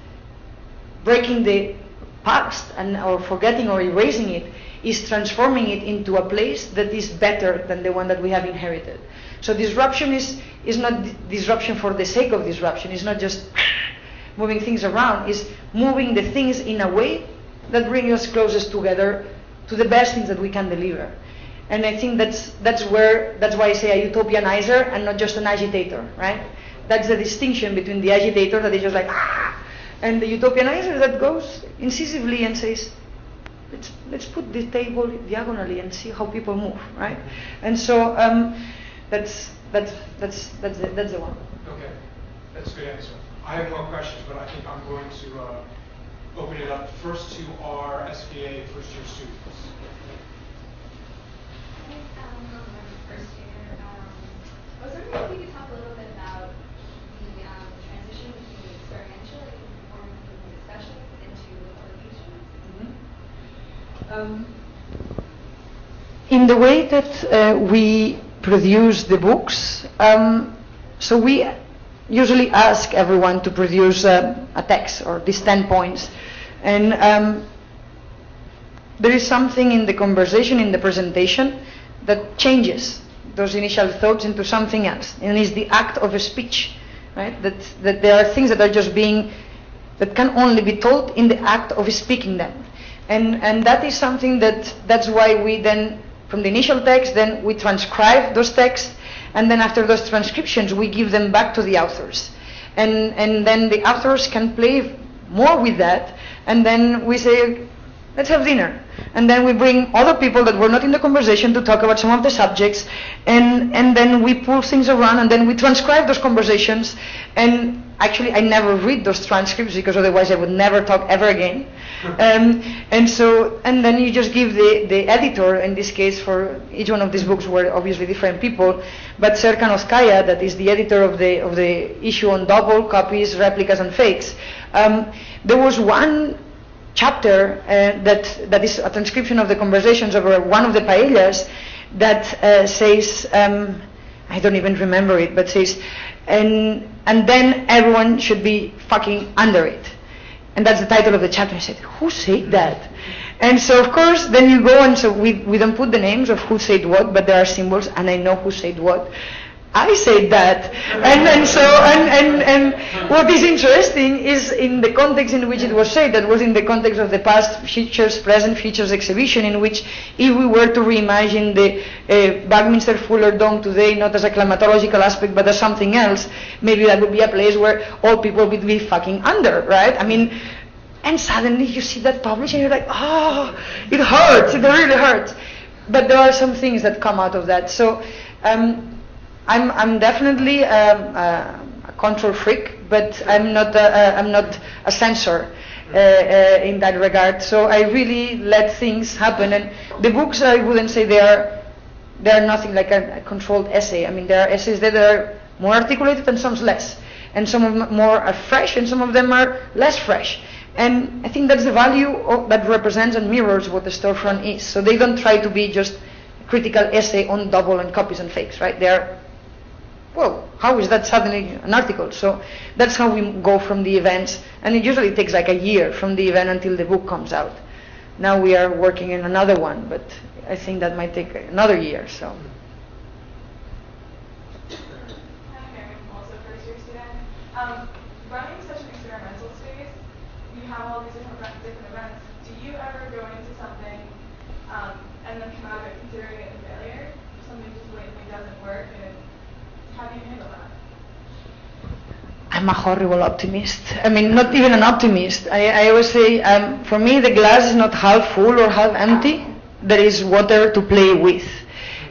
breaking the past or forgetting or erasing it, is transforming it into a place that is better than the one that we have inherited. So disruption is not disruption for the sake of disruption. It's not just moving things around. It's moving the things in a way that brings us closest together to the best things that we can deliver. And I think that's why I say a utopianizer and not just an agitator, right? That's the distinction between the agitator that is just like, and the utopianizer that goes incisively and says, let's put the table diagonally and see how people move, right? And so that's the one. Okay, that's a good answer. I have more questions, but I think I'm going to open it up first to our SVA first-year students. First year, I was wondering if you could talk a little bit about the transition between the experiential and performance and discussion into publication. In the way that we produce the books, so we usually ask everyone to produce a text or these 10 points. And there is something in the conversation, in the presentation, that changes those initial thoughts into something else. And it's the act of a speech, right? That there are things that are just that can only be told in the act of speaking them. And that is something that's why we then, from the initial text, then we transcribe those texts, and then after those transcriptions, we give them back to the authors. And then the authors can play more with that and then we say, let's have dinner. And then we bring other people that were not in the conversation to talk about some of the subjects, and then we pull things around, and then we transcribe those conversations. And actually, I never read those transcripts because otherwise I would never talk ever again. And then you just give the editor, in this case for each one of these books were obviously different people, but Serkanovskaya, that is the editor of the issue on double copies, replicas, and fakes. There was one chapter that is a transcription of the conversations over one of the paellas that says, I don't even remember it, but says, and then everyone should be fucking under it. And that's the title of the chapter. I said, who said that? And so, of course, then you go, and so we don't put the names of who said what, but there are symbols, and I know who said what. I said that. And what is interesting is in the context in which it was said, that was in the context of the past features, present features exhibition, in which if we were to reimagine the Buckminster Fuller Dome today, not as a climatological aspect, but as something else, maybe that would be a place where all people would be fucking under, right? I mean, and suddenly you see that published and you're like, oh, it hurts, it really hurts. But there are some things that come out of that. So, I'm definitely a control freak, but I'm not a censor in that regard. So I really let things happen. And the books, I wouldn't say they are nothing like a controlled essay. I mean, there are essays that are more articulated and some less, and some of them more are fresh, and some of them are less fresh. And I think that's the value that represents and mirrors what the Storefront is. So they don't try to be just a critical essay on double and copies and fakes, right? They are, well, how is that suddenly an article? So that's how we go from the events, and it usually takes like a year from the event until the book comes out. Now we are working in another one, but I think that might take another year. So. Hi, Mary. I'm also a first-year student. Running such an experimental space, you have all these different events. Do you ever go into something and then come out of it considering it a failure? Something just blatantly doesn't work, and how do you handle that? I'm a horrible optimist. I mean, not even an optimist. I always say, for me, the glass is not half full or half empty. There is water to play with.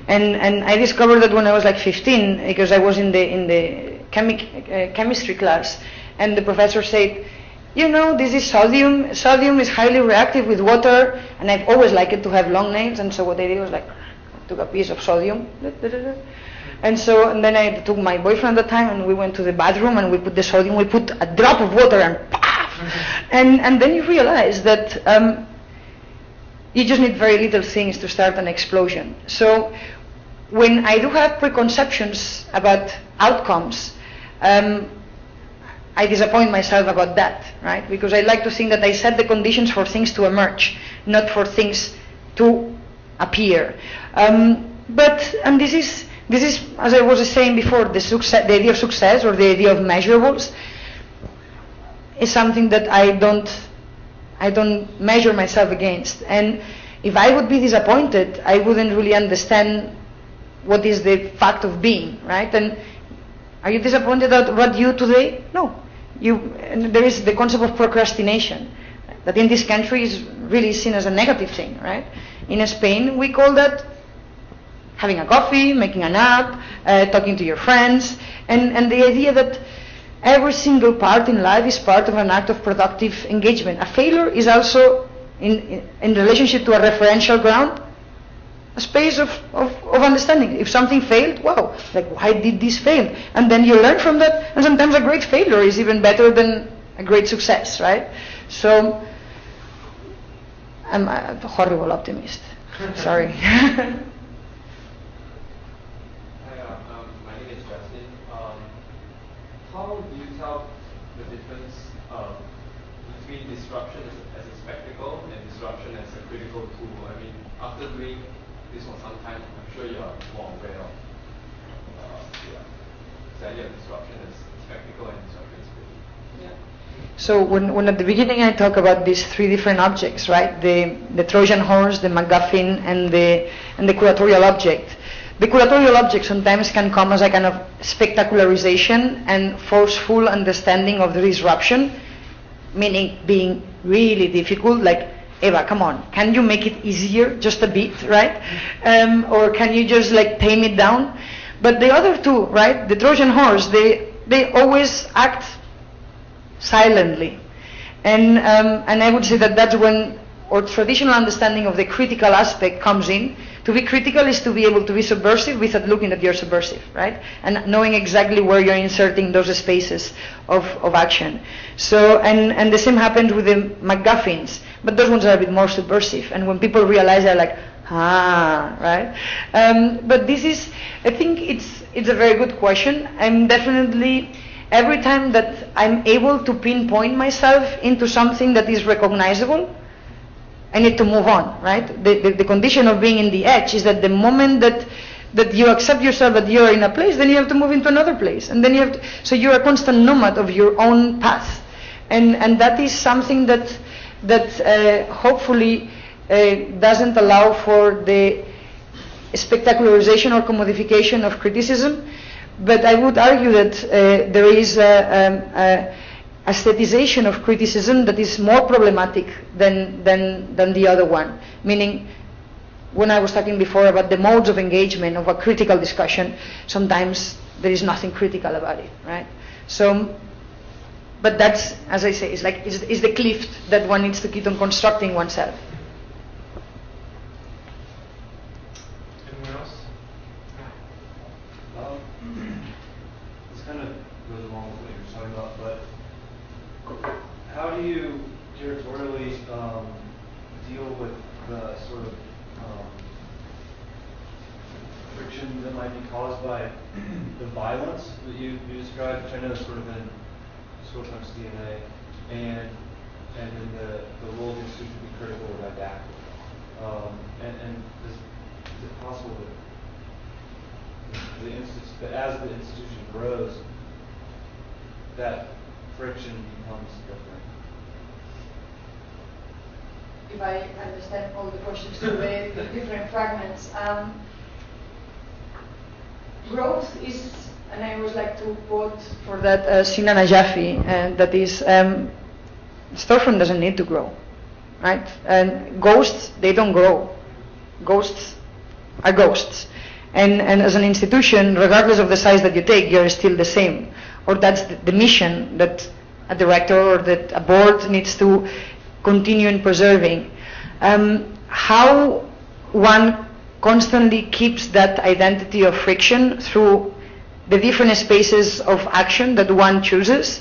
And I discovered that when I was like 15, because I was in the chemistry class, and the professor said, you know, this is sodium. Sodium is highly reactive with water, and I've always liked it to have long names, and so what I did was like, I took a piece of sodium, and then I took my boyfriend at the time, and we went to the bathroom, and we put the sodium, we put a drop of water, and paf! And then you realize that you just need very little things to start an explosion. So when I do have preconceptions about outcomes, I disappoint myself about that, right? Because I like to think that I set the conditions for things to emerge, not for things to appear. But this is, as I was saying before, the idea of success or the idea of measurables is something that I don't measure myself against. And if I would be disappointed, I wouldn't really understand what is the fact of being, right? And are you disappointed about you today? No. And there is the concept of procrastination that in this country is really seen as a negative thing, right? In Spain, we call that having a coffee, making a nap, talking to your friends, and the idea that every single part in life is part of an act of productive engagement. A failure is also, in relationship to a referential ground, a space of understanding. If something failed, wow, like why did this fail? And then you learn from that, and sometimes a great failure is even better than a great success, right? So, I'm a horrible optimist. Sorry. Hi, my name is Justin. How do you tell the difference between disruption as a spectacle and disruption as a critical tool? I mean, after doing this for some time, I'm sure you are more aware of the idea of disruption as spectacle and disruption as critical. Yeah. So when at the beginning I talk about these three different objects, right? The Trojan horse, the MacGuffin, and the curatorial object. The curatorial object sometimes can come as a kind of spectacularization and forceful understanding of the disruption. meaning being really difficult, like, Eva, come on, can you make it easier just a bit, right? Or can you just like tame it down? But the other two, right, the Trojan horse, they always act silently. And I would say that that's when our traditional understanding of the critical aspect comes in. To be critical is to be able to be subversive without looking that you're subversive, right? And knowing exactly where you're inserting those spaces of action. So, and the same happens with the MacGuffins, but those ones are a bit more subversive. And when people realize, they're like, right? But this is, I think it's a very good question. I'm definitely, every time that I'm able to pinpoint myself into something that is recognizable, I need to move on, right? The condition of being in the edge is that the moment that you accept yourself that you're in a place, then you have to move into another place. And then you have to, so you're a constant nomad of your own path. And that is something that hopefully doesn't allow for the spectacularization or commodification of criticism. But I would argue that there is aestheticization of criticism that is more problematic than the other one. Meaning, when I was talking before about the modes of engagement of a critical discussion, sometimes there is nothing critical about it, right? So, but that's, as I say, it's the cliff that one needs to keep on constructing oneself. Anyone else? This kind of goes along with what you were talking about, but how do you curatorially deal with the sort of friction that might be caused by the violence that you described, which I know is sort of in Storefront's DNA, and in the role of the institution to be critical or didactic? And is it possible that as the institution grows, that friction becomes different? If I understand all the questions to the different fragments, growth is, and I always like to quote for that Sinan Najafi, that is, Storefront doesn't need to grow, right? And ghosts, they don't grow. Ghosts are ghosts. And as an institution, regardless of the size that you take, you're still the same. Or that's the mission that a director or that a board needs to continue in preserving. How one constantly keeps that identity of friction through the different spaces of action that one chooses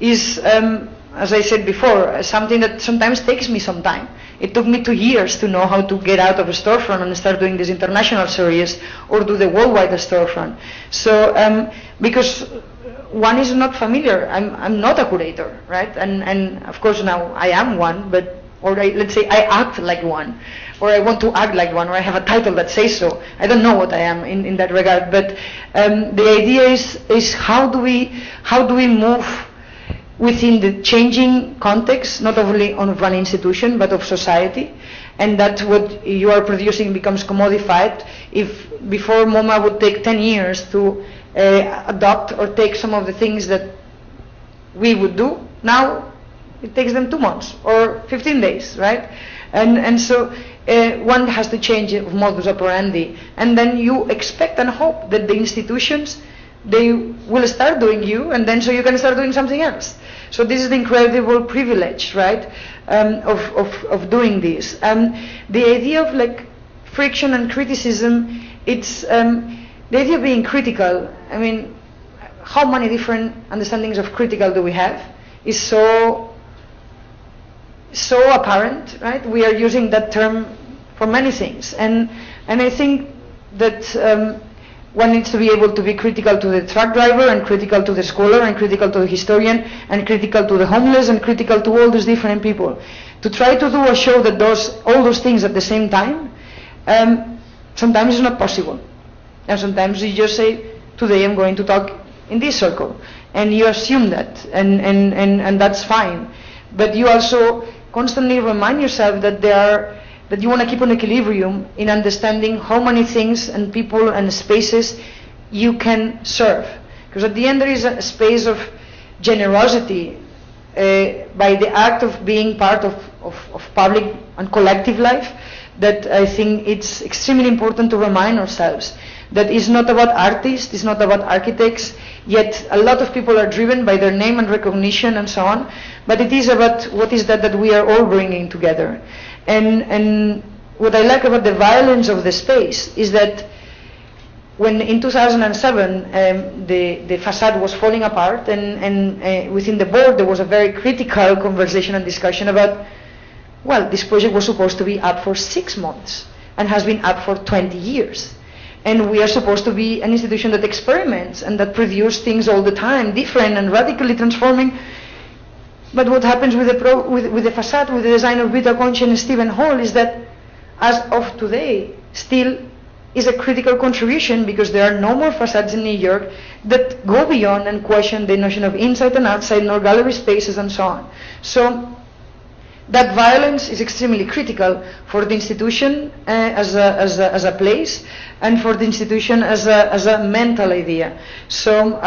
is, as I said before, something that sometimes takes me some time. It took me 2 years to know how to get out of a Storefront and start doing this international series or do the worldwide Storefront. So, because one is not familiar. I'm not a curator, right? And of course now I am one, but let's say I act like one, or I want to act like one, or I have a title that says so. I don't know what I am in that regard, but the idea is how do we move within the changing context, not only of one institution, but of society, and that what you are producing becomes commodified. If before MoMA would take 10 years to adopt or take some of the things that we would do, now it takes them 2 months or 15 days, right? And so one has to change modus operandi, and then you expect and hope that the institutions, they will start doing you, and then so you can start doing something else. So this is the incredible privilege, right, of doing this. The idea of like friction and criticism, it's the idea of being critical. I mean, how many different understandings of critical do we have? Is so apparent, right? We are using that term for many things, and I think that one needs to be able to be critical to the truck driver, and critical to the scholar, and critical to the historian, and critical to the homeless, and critical to all these different people. To try to do a show that does all those things at the same time, sometimes it's not possible. And sometimes you just say, today I'm going to talk in this circle, and you assume that, and that's fine. But you also constantly remind yourself that that you want to keep an equilibrium in understanding how many things and people and spaces you can serve. Because at the end there is a space of generosity by the act of being part of public and collective life, that I think it's extremely important to remind ourselves that it's not about artists, it's not about architects, yet a lot of people are driven by their name and recognition and so on, but it is about what is that we are all bringing together. And what I like about the violence of the space is that when in 2007 the facade was falling apart, and within the board there was a very critical conversation and discussion about, well, this project was supposed to be up for 6 months and has been up for 20 years. And we are supposed to be an institution that experiments and that produces things all the time, different and radically transforming. But what happens with the facade, with the design of Vito, Acconci and Stephen Holl, is that as of today, still is a critical contribution, because there are no more facades in New York that go beyond and question the notion of inside and outside, nor gallery spaces and so on. So that violence is extremely critical for the institution as a place, and for the institution as a mental idea. So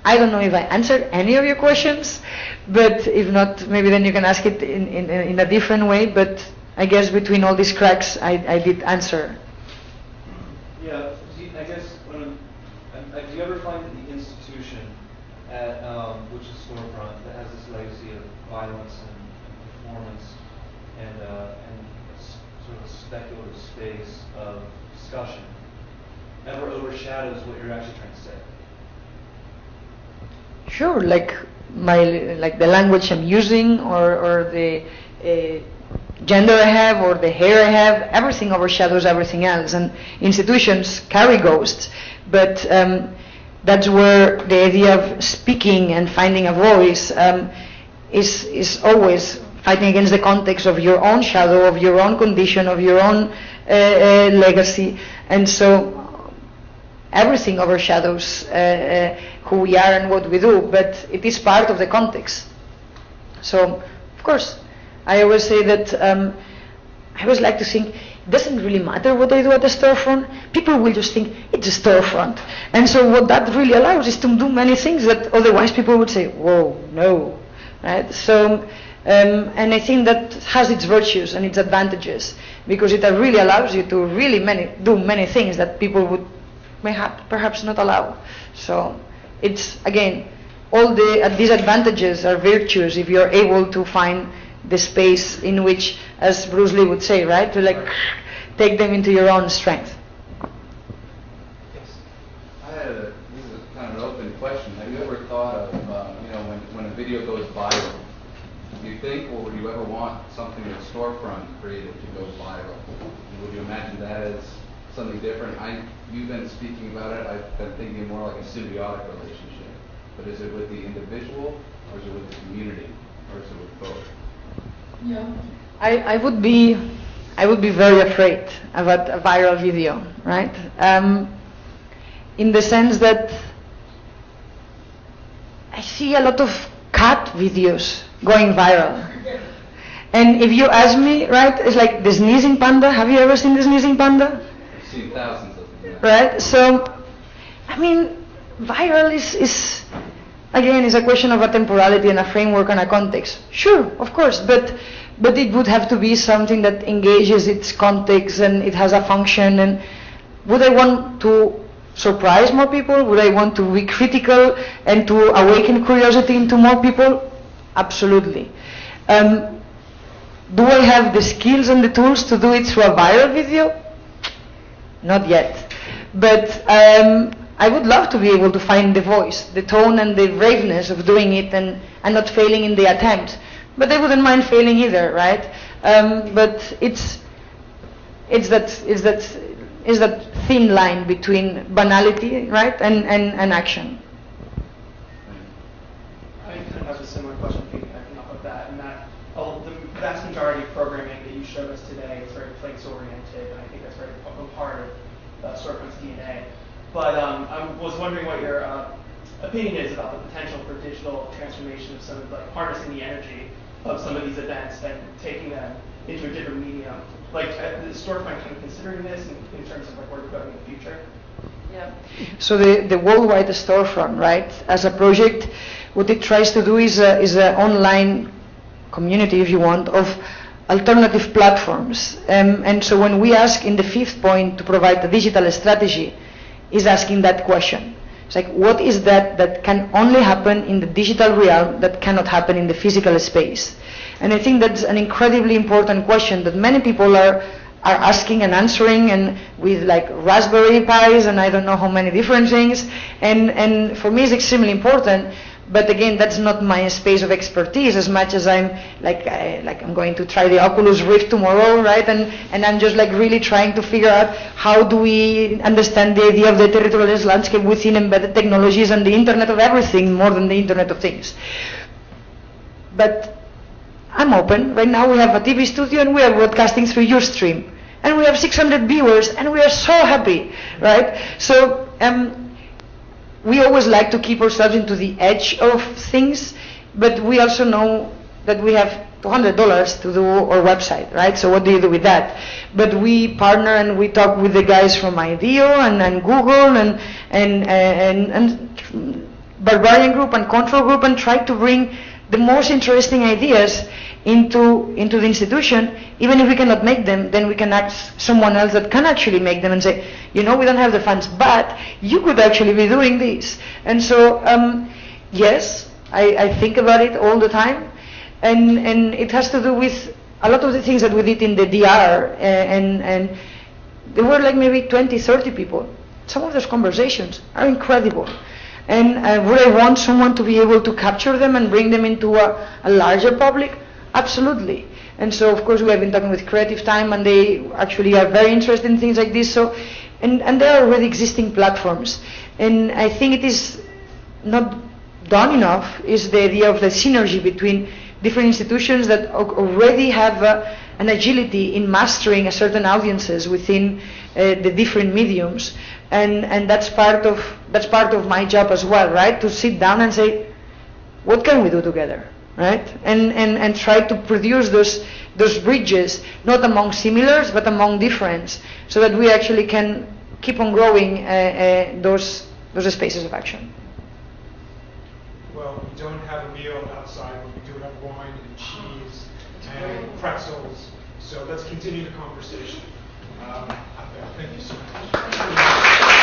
I don't know if I answered any of your questions, but if not, maybe then you can ask it in a different way. But I guess between all these cracks, I did answer. Yeah, I guess do you ever find that the institution, which is Storefront, that has this legacy of violence and performance and sort of a speculative space of discussion, ever overshadows what you're actually trying to say? Sure, like the language I'm using, or the gender I have, or the hair I have, everything overshadows everything else. And institutions carry ghosts, but that's where the idea of speaking and finding a voice is always fighting against the context of your own shadow, of your own condition, of your own legacy. And so everything overshadows who we are and what we do, but it is part of the context. So, of course, I always say that I always like to think it doesn't really matter what I do at the storefront. People will just think it's a storefront. And so what that really allows is to do many things that otherwise people would say, whoa, no. Right? So, and I think that has its virtues and its advantages, because it really allows you to really do many things that people would perhaps not allow. So it's, again, all the disadvantages are virtues if you're able to find the space in which, as Bruce Lee would say, right, to take them into your own strength. Yes. This is kind of an open question. Have you ever thought of, when a video goes viral, do you think, or would you ever want something that Storefront created to go viral? Would you imagine that as something different? You've been speaking about it. I've been thinking more like a symbiotic relationship. But is it with the individual, or is it with the community, or is it with both? Yeah. I would be very afraid about a viral video, right? In the sense that I see a lot of cat videos going viral. And if you ask me, right, it's like the sneezing panda. Have you ever seen the sneezing panda? I've seen thousands of them. Yeah. Right? So, I mean, viral is again, is a question of a temporality and a framework and a context. Sure, of course, but it would have to be something that engages its context and it has a function. And would I want to surprise more people? Would I want to be critical and to awaken curiosity into more people? Absolutely. Do I have the skills and the tools to do it through a viral video? Not yet. But I would love to be able to find the voice, the tone and the braveness of doing it and not failing in the attempt. But I wouldn't mind failing either, right? But it's that thin line between banality, right, and action. I kind of have a similar question picking up of that, and that the vast majority of programming that you showed us today is very place-oriented, and I think that's very a part of Storefront's DNA. But I was wondering what your opinion is about the potential for digital transformation of some of, harnessing the energy of some of these events and taking them into a different medium. Is Storefront kind of considering this in terms of where we're going in the future? Yeah. So the worldwide storefront, right, as a project, what it tries to do is an online community, if you want, of alternative platforms. And so when we ask in the fifth point to provide a digital strategy, is asking that question. It's like, what is that can only happen in the digital realm that cannot happen in the physical space? And I think that's an incredibly important question that many people are asking and answering, and with like Raspberry Pis and I don't know how many different things. And for me it's extremely important. But again, that's not my space of expertise as much as I'm I'm going to try the Oculus Rift tomorrow, right? And I'm just like really trying to figure out how do we understand the idea of the territorialist landscape within embedded technologies and the Internet of Everything more than the Internet of Things. But I'm open. Right now we have a TV studio and we are broadcasting through Ustream. And we have 600 viewers and we are so happy, right? So we always like to keep ourselves into the edge of things, but we also know that we have $200 to do our website, right? So what do you do with that? But we partner and we talk with the guys from IDEO and Google and Barbarian Group and Control Group and try to bring the most interesting ideas into the institution. Even if we cannot make them, then we can ask someone else that can actually make them and say, you know, we don't have the funds, but you could actually be doing this. And so, yes, I think about it all the time, and it has to do with a lot of the things that we did in the DR, and there were like maybe 20, 30 people. Some of those conversations are incredible. And would I want someone to be able to capture them and bring them into a larger public? Absolutely. And so, of course, we have been talking with Creative Time, and they actually are very interested in things like this. So, and there are already existing platforms. And I think it is not done enough is the idea of the synergy between different institutions that already have an agility in mastering a certain audiences within the different mediums. And that's part of my job as well, right? To sit down and say, what can we do together, right? And try to produce those bridges, not among similars, but among differents, so that we actually can keep on growing those spaces of action. Well, we don't have a meal outside, but we do have wine and cheese and pretzels. So let's continue the conversation. Thank you so much.